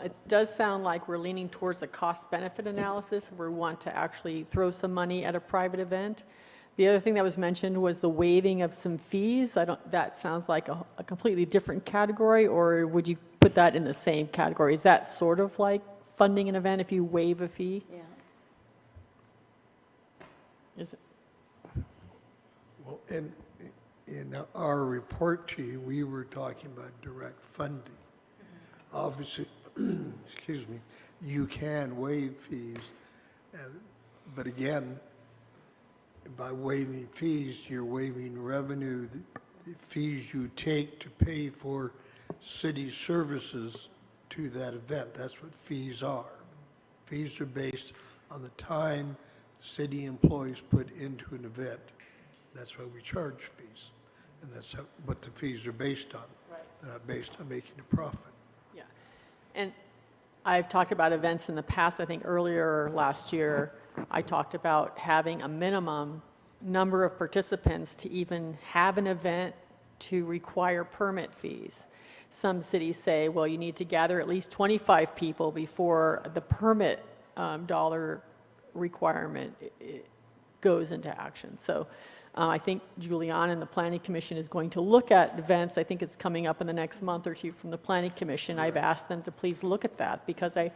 It does sound like we're leaning towards a cost-benefit analysis, where we want to actually throw some money at a private event. The other thing that was mentioned was the waiving of some fees. That sounds like a completely different category, or would you put that in the same category? Is that sort of like funding an event if you waive a fee? Yeah. Is it? Well, in our report to you, we were talking about direct funding. Obviously, excuse me, you can waive fees, but again, by waiving fees, you're waiving revenue, the fees you take to pay for city services to that event. That's what fees are. Fees are based on the time city employees put into an event. That's why we charge fees, and that's what the fees are based on. Right. They're not based on making a profit. Yeah. And I've talked about events in the past. I think earlier last year, I talked about having a minimum number of participants to even have an event to require permit fees. some cities say, well, you need to gather at least 25 people before the permit dollar requirement goes into action. So I think Julianne and the Planning Commission is going to look at events. I think it's coming up in the next month or two from the Planning Commission. I've asked them to please look at that because I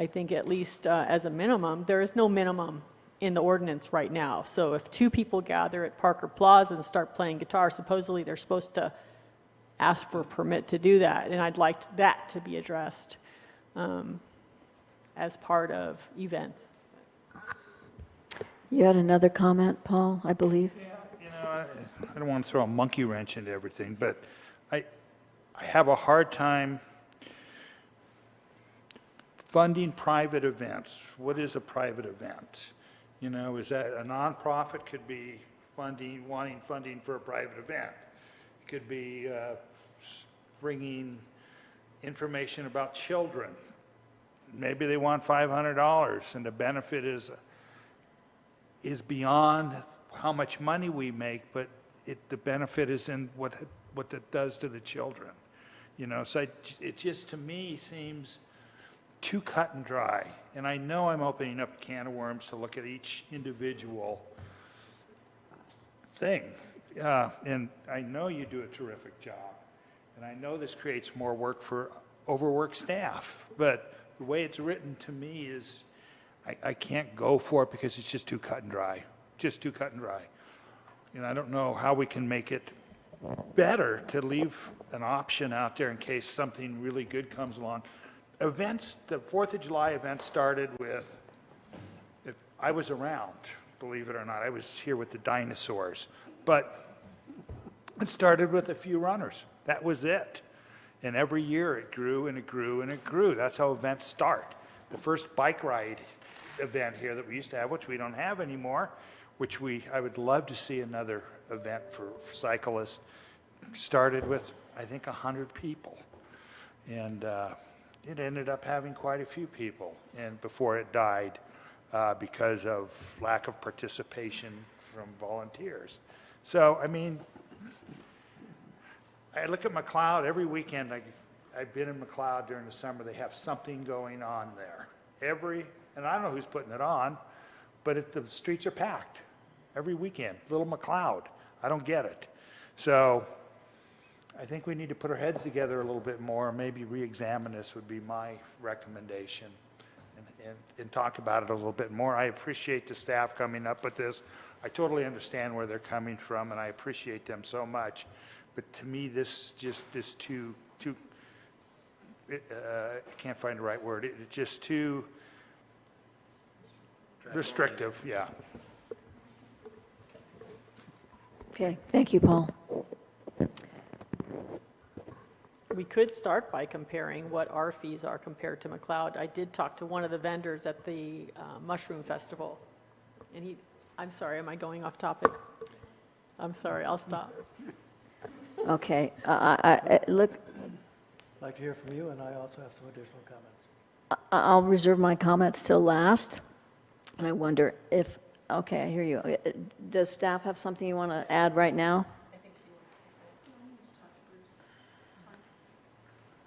think at least as a minimum, there is no minimum in the ordinance right now. So if 2 people gather at Parker Plaza and start playing guitar, supposedly they're supposed to ask for a permit to do that. And I'd like that to be addressed as part of events. You had another comment, Paul, I believe? Yeah, I don't want to throw a monkey wrench into everything, but I have a hard time funding private events. What is a private event? Is that a nonprofit could be wanting funding for a private event? It could be bringing information about children. Maybe they want $500 and the benefit is beyond how much money we make, but the benefit is in what it does to the children. So it just to me seems too cut and dry. And I know I'm opening up a can of worms to look at each individual thing. And I know you do a terrific job. And I know this creates more work for overworked staff. But the way it's written to me is I can't go for it because it's just too cut and dry. Just too cut and dry. I don't know how we can make it better to leave an option out there in case something really good comes along. Events, the 4th of July event started with, if I was around, believe it or not, I was here with the dinosaurs, but it started with a few runners. That was it. And every year it grew and it grew and it grew. That's how events start. The first bike ride event here that we used to have, which we don't have anymore, which I would love to see another event for cyclists, started with, I think, 100 people. And it ended up having quite a few people and before it died because of lack of participation from volunteers. So, I mean, I look at McLeod every weekend. I've been in McLeod during the summer. They have something going on there. And I don't know who's putting it on, but the streets are packed every weekend. Little McLeod. I don't get it. So I think we need to put our heads together a little bit more, maybe re-examine this would be my recommendation, and talk about it a little bit more. I appreciate the staff coming up with this. I totally understand where they're coming from, and I appreciate them so much. But to me, this just is too I can't find the right word. It's just too restrictive, yeah. Okay, thank you, Paul. We could start by comparing what our fees are compared to McLeod. I did talk to one of the vendors at the Mushroom Festival, and I'm sorry, am I going off topic? I'm sorry, I'll stop. Okay, look, I'd like to hear from you, and I also have some additional comments. I'll reserve my comments till last, and I wonder if, okay, I hear you. Does staff have something you want to add right now?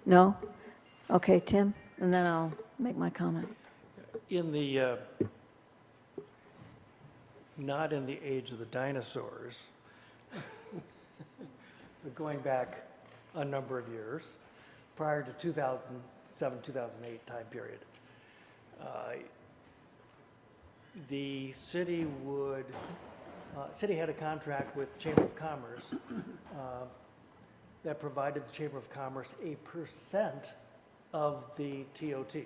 No? Okay, Tim, and then I'll make my comment. In the, not in the age of the dinosaurs, but going back a number of years, prior to 2007, 2008 time period, the city had a contract with the Chamber of Commerce that provided the Chamber of Commerce a % of the TOT,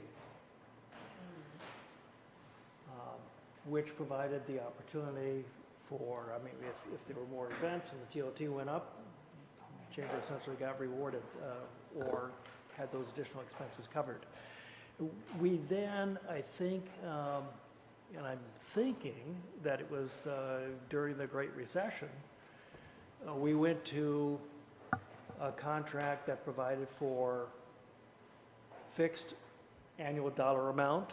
which provided the opportunity for, I mean, if there were more events and the TOT went up, the Chamber essentially got rewarded or had those additional expenses covered. We then, I think, and I'm thinking that it was during the Great Recession, we went to a contract that provided for fixed annual dollar amount,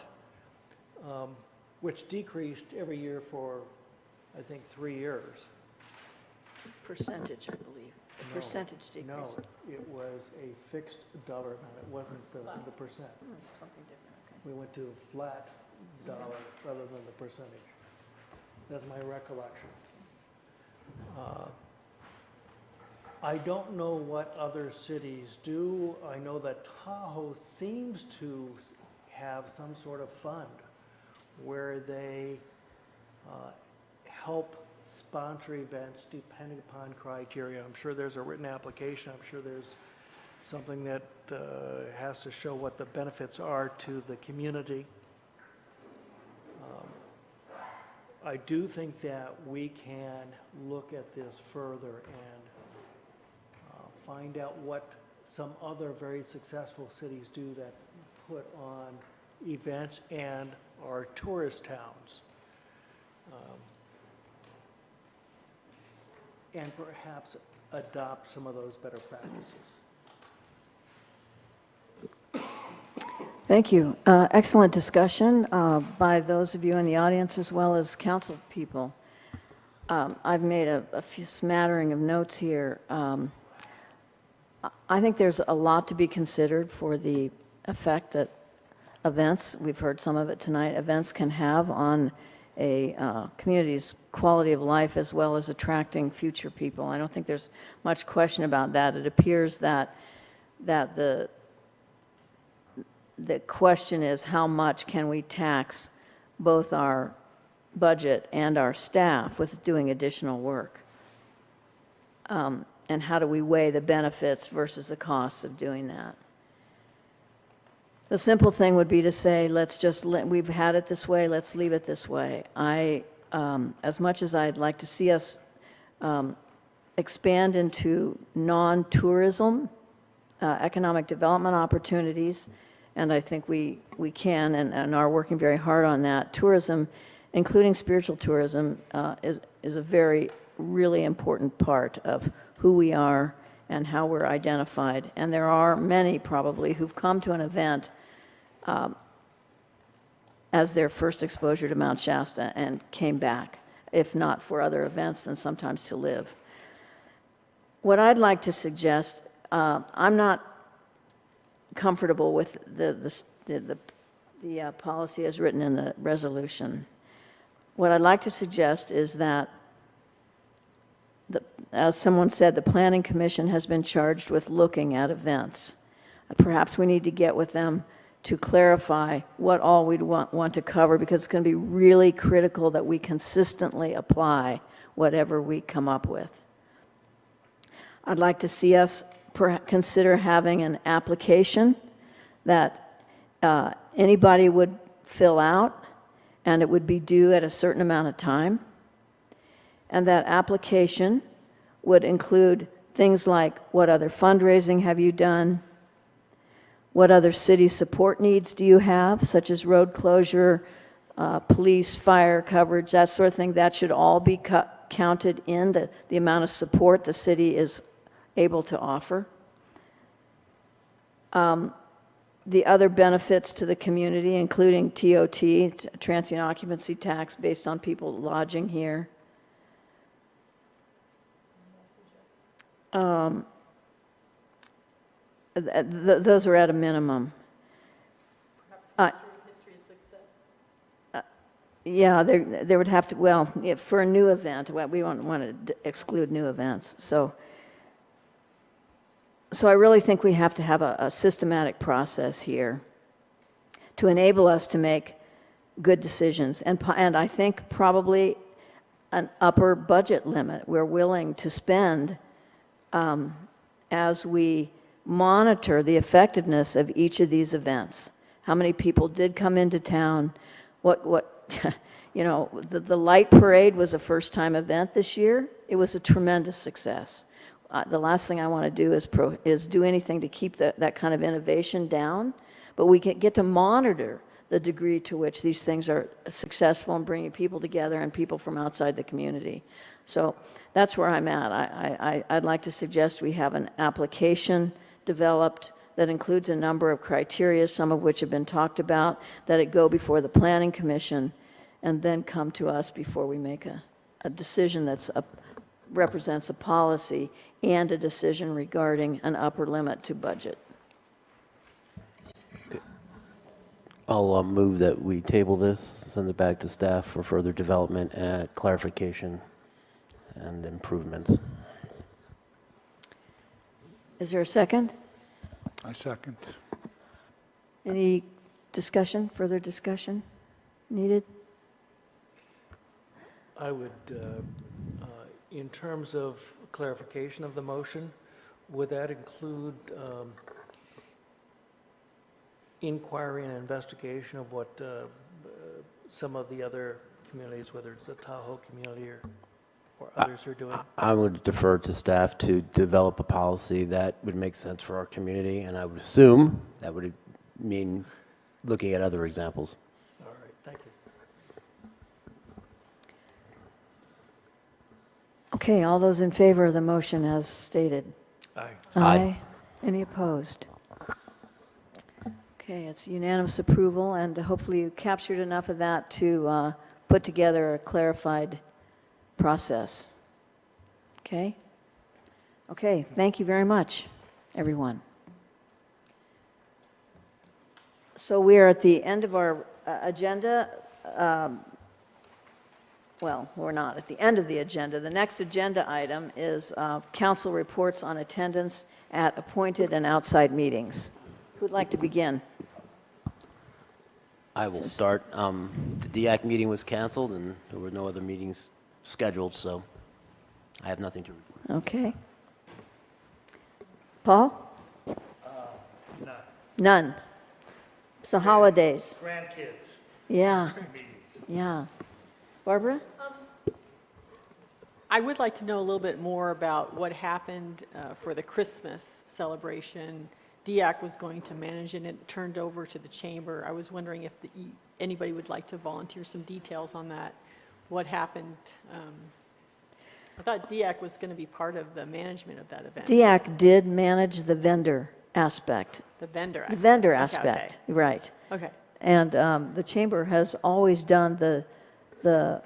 which decreased every year for, I think, 3 years. Percentage, I believe. No, percentage decrease? No, it was a fixed dollar amount. It wasn't the percent. Something different, okay. We went to a flat dollar rather than the percentage. That's my recollection. I don't know what other cities do. I know that Tahoe seems to have some sort of fund where they help sponsor events depending upon criteria. I'm sure there's a written application. I'm sure there's something that has to show what the benefits are to the community. I do think that we can look at this further and find out what some other very successful cities do that put on events and are tourist towns. And perhaps adopt some of those better practices. Thank you. Excellent discussion by those of you in the audience as well as council people. I've made a few smattering of notes here. I think there's a lot to be considered for the effect that events, we've heard some of it tonight, events can have on a community's quality of life as well as attracting future people. I don't think there's much question about that. It appears that the question is how much can we tax both our budget and our staff with doing additional work? And how do we weigh the benefits versus the costs of doing that? The simple thing would be to say, we've had it this way, let's leave it this way. As much as I'd like to see us expand into non-tourism economic development opportunities, and I think we can and are working very hard on that. Tourism, including spiritual tourism, is a very, really important part of who we are and how we're identified. And there are many probably who've come to an event as their first exposure to Mount Shasta and came back, if not for other events, then sometimes to live. What I'd like to suggest, I'm not comfortable with the policy as written in the resolution. What I'd like to suggest is that, as someone said, the Planning Commission has been charged with looking at events. Perhaps we need to get with them to clarify what all we'd want to cover, because it's going to be really critical that we consistently apply whatever we come up with. I'd like to see us consider having an application that anybody would fill out, and it would be due at a certain amount of time. And that application would include things like, what other fundraising have you done? What other city support needs do you have, such as road closure, police, fire coverage, that sort of thing? That should all be counted in the amount of support the city is able to offer. The other benefits to the community, including TOT, transient occupancy tax based on people lodging here. Those are at a minimum. Perhaps history of success. Yeah, there would have to, well, for a new event, we don't want to exclude new events. So I really think we have to have a systematic process here to enable us to make good decisions. And I think probably an upper budget limit we're willing to spend as we monitor the effectiveness of each of these events. How many people did come into town? You know, the light parade was a first-time event this year. It was a tremendous success. The last thing I want to do is do anything to keep that kind of innovation down, but we can get to monitor the degree to which these things are successful in bringing people together and people from outside the community. So that's where I'm at. I'd like to suggest we have an application developed that includes a number of criteria, some of which have been talked about, that it go before the Planning Commission and then come to us before we make a decision that's represents a policy and a decision regarding an upper limit to budget. I'll move that we table this, send it back to staff for further development and clarification and improvements. Is there a second? I second. Any discussion, further discussion needed? I would, in terms of clarification of the motion, would that include inquiry and investigation of what some of the other communities, whether it's the Tahoe community or others are doing? I would defer to staff to develop a policy that would make sense for our community, and I would assume that would mean looking at other examples. All right, thank you. Okay, all those in favor of the motion as stated? Aye. Aye. Any opposed? Okay, it's unanimous approval, and hopefully you captured enough of that to put together a clarified process. Okay? Okay, thank you very much, everyone. So we are at the end of our agenda. Well, we're not at the end of the agenda. The next agenda item is council reports on attendance at appointed and outside meetings. Who'd like to begin? I will start. The DIAC meeting was canceled, and there were no other meetings scheduled, so I have nothing to report. Okay. Paul? None. None. It's the holidays. Grandkids. Yeah, Meetings. yeah. Barbara? I would like to know a little bit more about what happened for the Christmas celebration. DIAC was going to manage it, and it turned over to the chamber. I was wondering if anybody would like to volunteer some details on that. What happened? I thought DIAC was going to be part of the management of that event. DIAC did manage the vendor aspect. The vendor The aspect. vendor Okay, aspect, right. Okay. And the chamber has always done the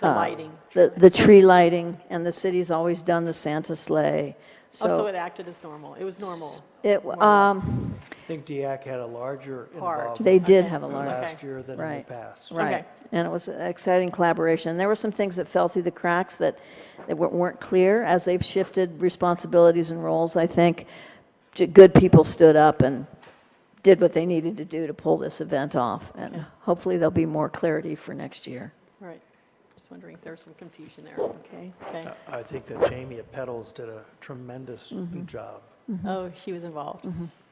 lighting. the tree lighting, and the city's always done the Santa sleigh. So it acted as normal. It was normal. It, more or less. I think DIAC had a larger Part. involvement They did have a large. last year than in the Right. past. Right. Okay. And it was an exciting collaboration. There were some things that fell through the cracks that weren't clear as they've shifted responsibilities and roles. I think good people stood up and did what they needed to do to pull this event off. And hopefully there'll be more clarity for next year. Right. Just wondering if there's some confusion there. Okay. Okay. I think that Jamie at Petals did a tremendous job, Oh, she was involved.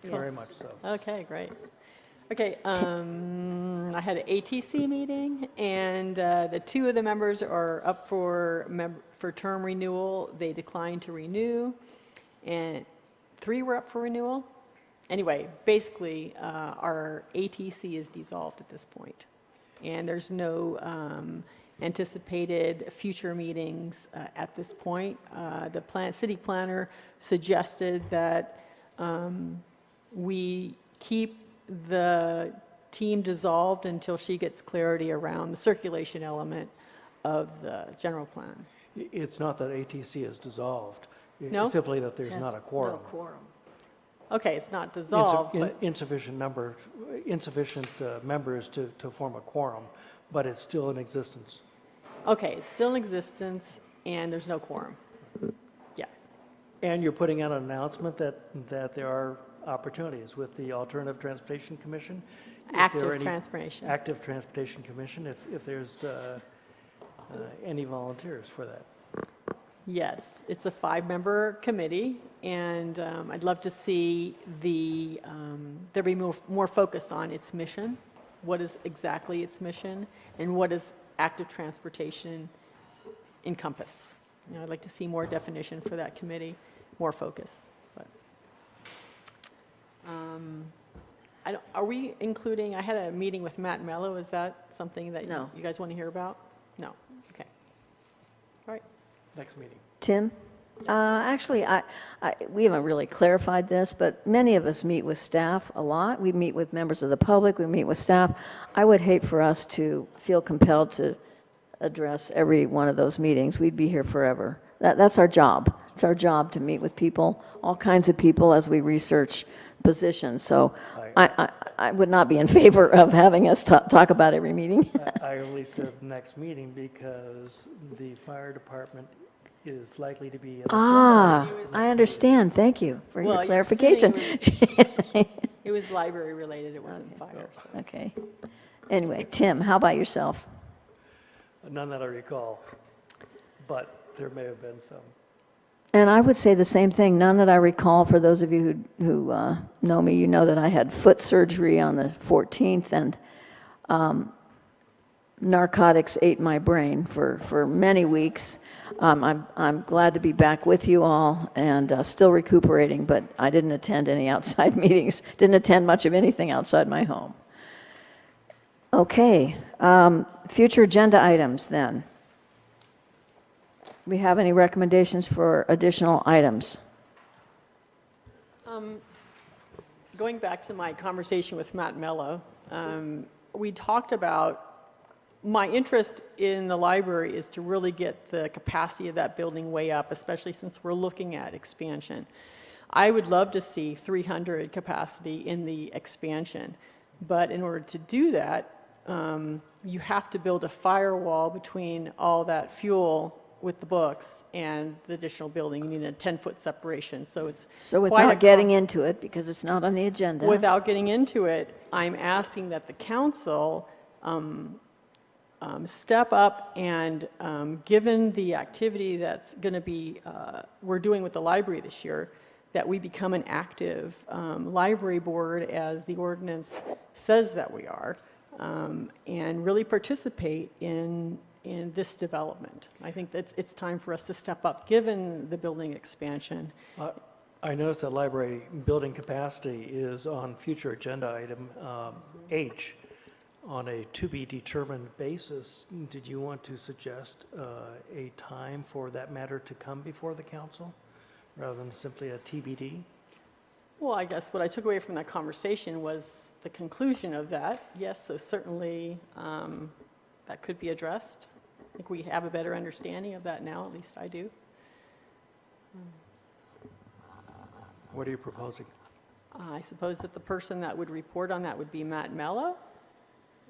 very much so. Okay, great. Okay, I had an ATC meeting, and the two of the members are up for term renewal. They declined to renew, and 3 were up for renewal. Anyway, basically, our ATC is dissolved at this point, and there's no anticipated future meetings at this point. The city planner suggested that we keep the team dissolved until she gets clarity around the circulation element of the general plan. It's not that ATC is dissolved. No? It's simply that there's not a quorum. No quorum. Okay, it's not dissolved, but, Insufficient members to form a quorum, but it's still in existence. okay, it's still in existence, and there's no quorum. Yeah, And you're putting out an announcement that there are opportunities with the Alternative Transportation Commission. If there are active any- transportation. Active Transportation Commission, if there's any volunteers for that. Yes, it's a 5-member committee, and I'd love to see there be more focus on its mission. What is exactly its mission, and what does active transportation encompass? You know, I'd like to see more definition for that committee, more focus. But, are we including? I had a meeting with Matt Mello. Is that something that No. you guys want to hear about? No. Okay. All right. Next meeting. Tim? Actually, we haven't really clarified this, but many of us meet with staff a lot. We meet with members of the public, we meet with staff. I would hate for us to feel compelled to address every one of those meetings. We'd be here forever. that's our job. It's our job to meet with people, all kinds of people, as we research positions. So I would not be in favor of having us talk about every meeting. I only said next meeting because the fire department is likely to be an Ah, I understand. Thank you for Well, your you were saying clarification. It was library related, it wasn't fire. So. Okay. Anyway, Tim, how about yourself? None that I recall, but there may have been some. And I would say the same thing, none that I recall. For those of you who know me, you know that I had foot surgery on the 14th, and narcotics ate my brain for many weeks. I'm glad to be back with you all and still recuperating, but I didn't attend any outside meetings, didn't attend much of anything outside my home. Okay, future agenda items then. We have any recommendations for additional items? Going back to my conversation with Matt Mello, we talked about my interest in the library is to really get the capacity of that building way up, especially since we're looking at expansion. I would love to see 300 capacity in the expansion, but in order to do that, you have to build a firewall between all that fuel with the books and the additional building. You need a 10-foot separation, so it's So quite without a getting into it, because it's not on the agenda. Without getting into it, I'm asking that the council step up and, given the activity that's going to be, we're doing with the library this year, that we become an active library board as the ordinance says that we are, and really participate in this development. I think that it's time for us to step up, given the building expansion. I noticed that library building capacity is on future agenda item H on a to-be-determined basis. Did you want to suggest a time for that matter to come before the council rather than simply a TBD? Well, I guess what I took away from that conversation was the conclusion of that. Yes, so certainly that could be addressed. I think we have a better understanding of that now, at least I do. What are you proposing? I suppose that the person that would report on that would be Matt Mello.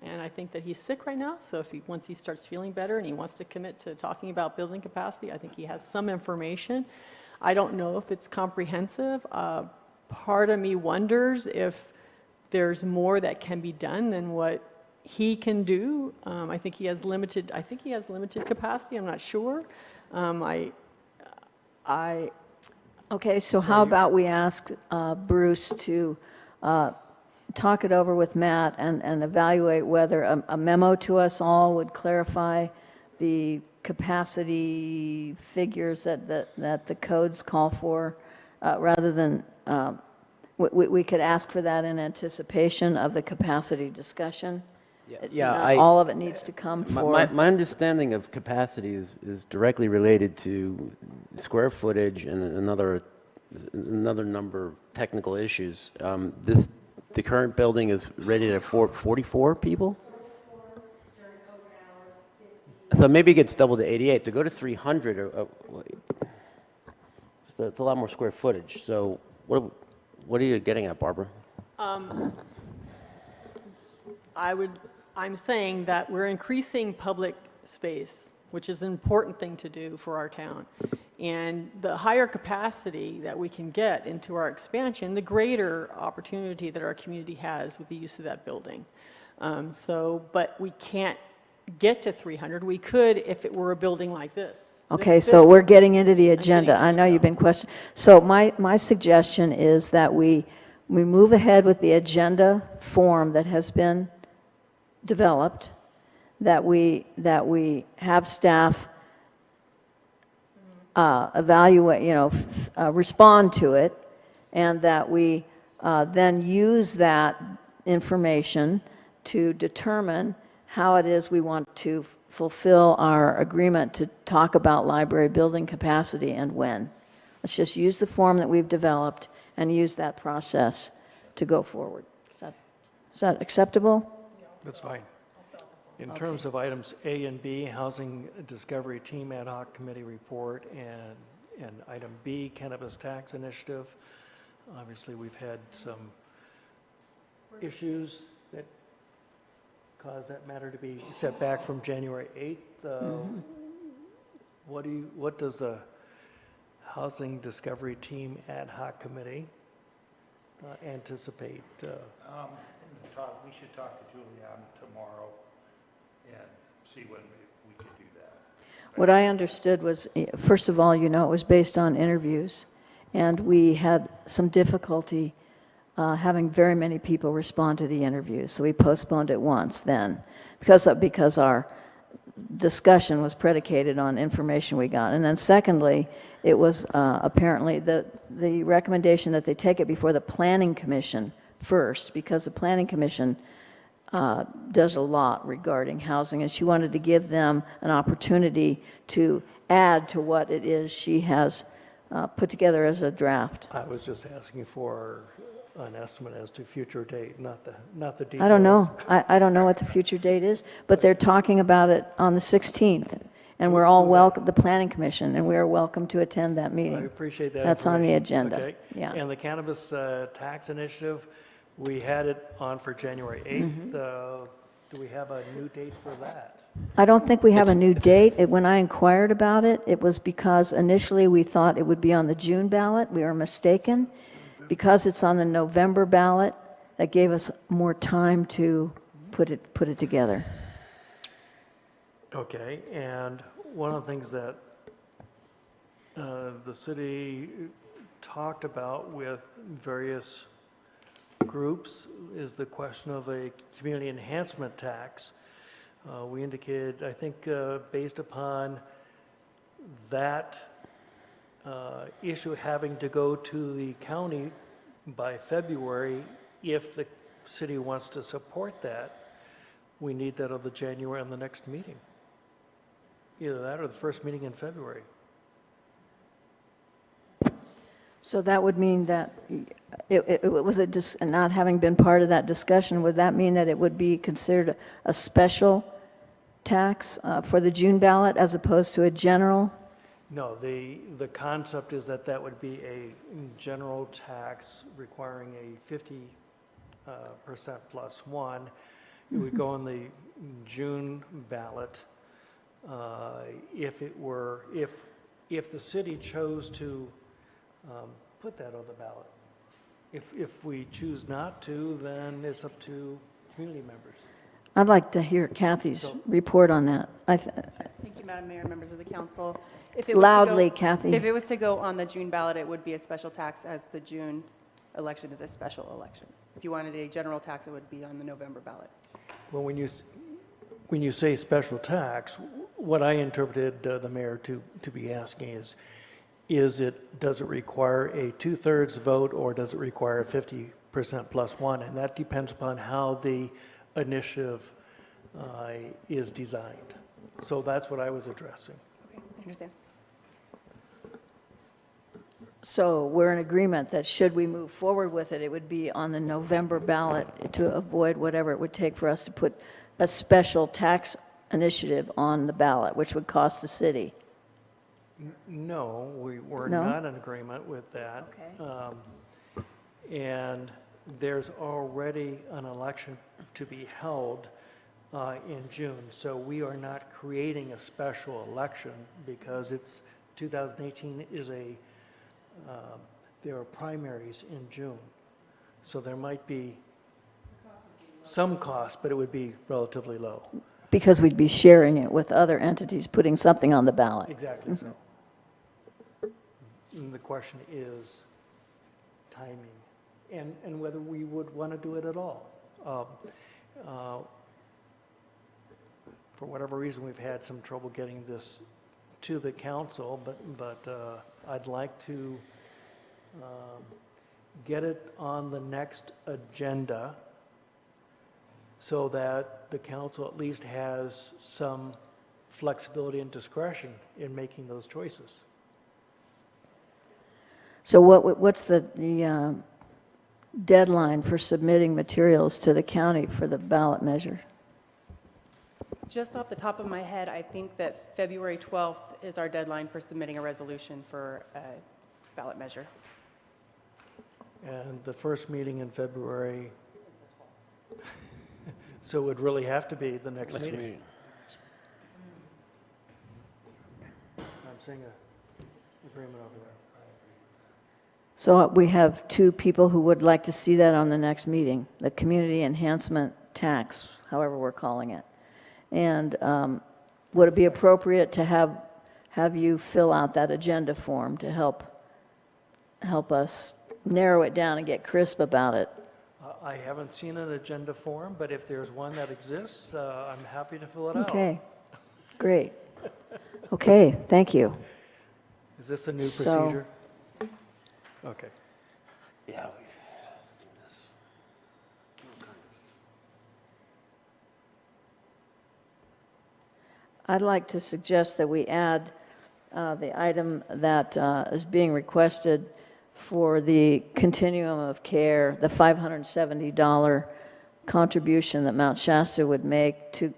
And I think that he's sick right now, so if once he starts feeling better and he wants to commit to talking about building capacity, I think he has some information. I don't know if it's comprehensive. Part of me wonders if there's more that can be done than what he can do. I think he has limited capacity. I'm not sure. Okay, so how about we ask Bruce to talk it over with Matt and evaluate whether a memo to us all would clarify the capacity figures that the codes call for, rather than, we could ask for that in anticipation of the capacity discussion. Not all of it needs to come for. My understanding of capacity is directly related to square footage and another number of technical issues. The current building is rated at 44 people? So maybe it gets doubled to 88. To go to 300, it's a lot more square footage. So what are you getting at, Barbara? I'm saying that we're increasing public space, which is an important thing to do for our town. And the higher capacity that we can get into our expansion, the greater opportunity that our community has with the use of that building. But we can't get to 300. We could if it were a building like this. Okay, so we're getting into the agenda. I know you've been questioned. So my suggestion is that we move ahead with the agenda form that has been developed, that we have staff evaluate, respond to it, and that we then use that information to determine how it is we want to fulfill our agreement to talk about library building capacity and when. Let's just use the form that we've developed and use that process to go forward. Is that acceptable? That's fine. In terms of items A and B, Housing Discovery Team Ad Hoc Committee Report, and item B, Cannabis Tax Initiative, obviously we've had some issues that caused that matter to be set back from January 8th. What does the Housing Discovery Team Ad Hoc Committee anticipate? Todd, we should talk to Julianne tomorrow and see when we could do that. What I understood was, first of all, it was based on interviews, and we had some difficulty having very many people respond to the interviews, so we postponed it once then, because our discussion was predicated on information we got. And then secondly, it was apparently the recommendation that they take it before the Planning Commission first, because the Planning Commission does a lot regarding housing, and she wanted to give them an opportunity to add to what it is she has put together as a draft. I was just asking for an estimate as to future date, not the details. I don't know. I don't know what the future date is, but they're talking about it on the 16th, and we're all welcome, the Planning Commission, and we are welcome to attend that meeting. I appreciate that. That's on the information. agenda. Okay. Yeah. And the Cannabis Tax Initiative, we had it on for January 8th. Do we have a new date for that? I don't think we have a new date. When I inquired about it, it was because initially we thought it would be on the June ballot. We were mistaken. Because it's on the November ballot, that gave us more time to put it together. Okay, and one of the things that the city talked about with various groups is the question of a community enhancement tax. We indicated, I think, based upon that issue having to go to the county by February, if the city wants to support that, we need that on the January, on the next meeting. Either that or the first meeting in February. So that would mean that, not having been part of that discussion, would that mean that it would be considered a special tax for the June ballot as opposed to a general? No, the concept is that would be a general tax requiring a 50% plus one. It would go on the June ballot if the city chose to put that on the ballot. If we choose not to, then it's up to community members. I'd like to hear Kathy's report on that. Thank you, Madam Mayor, members of the council. If it was to Loudly, go- Kathy. If it was to go on the June ballot, it would be a special tax, as the June election is a special election. If you wanted a general tax, it would be on the November ballot. Well, when you say special tax, what I interpreted the mayor to be asking does it require a 2/3 vote, or does it require a 50% plus one? And that depends upon how the initiative is designed. So that's what I was addressing. Okay, I understand. So we're in agreement that should we move forward with it, it would be on the November ballot to avoid whatever it would take for us to put a special tax initiative on the ballot, which would cost the city. No, we're No? not in agreement with that. Okay. And there's already an election to be held in June. So we are not creating a special election because 2018 is there are primaries in June. So there might be some cost, but it would be relatively low. Because we'd be sharing it with other entities, putting something on the ballot. Exactly so. And the question is timing and whether we would want to do it at all. For whatever reason, we've had some trouble getting this to the council, but I'd like to get it on the next agenda so that the council at least has some flexibility and discretion in making those choices. So what's the deadline for submitting materials to the county for the ballot measure? Just off the top of my head, I think that February 12th is our deadline for submitting a resolution for a ballot measure. And the first meeting in February, so it would really have to be the next meeting. I'm seeing a agreement over there. So we have two people who would like to see that on the next meeting, the community enhancement tax, however we're calling it. And would it be appropriate to have you fill out that agenda form to help us narrow it down and get crisp about it? I haven't seen an agenda form, but if there's one that exists, I'm happy to fill it out. Okay, great. Okay, thank you. Is this a new So- procedure? Okay. Yeah, we've seen this. I'd like to suggest that we add the item that is being requested for the continuum of care, the $570 contribution that Mount Shasta would make to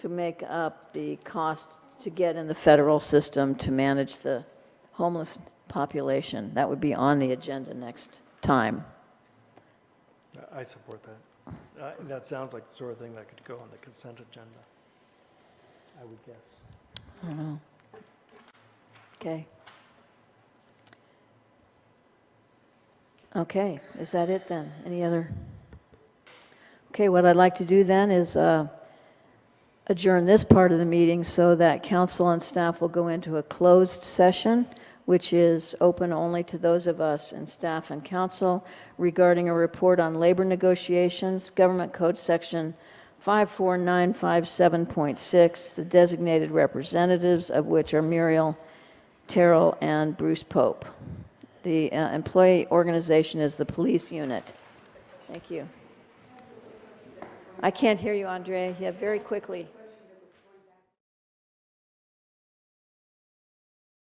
make up the cost to get in the federal system to manage the homeless population. That would be on the agenda next time. I support that. That sounds like the sort of thing that could go on the consent agenda, I would guess. I don't know. Okay. Okay, is that it then? Any other? Okay, what I'd like to do then is adjourn this part of the meeting so that council and staff will go into a closed session, which is open only to those of us in staff and council regarding a report on labor negotiations, Government Code Section 54957.6, the designated representatives of which are Muriel Terrell and Bruce Pope. The employee organization is the police unit. Thank you. I can't hear you, Andre. Yeah, very quickly.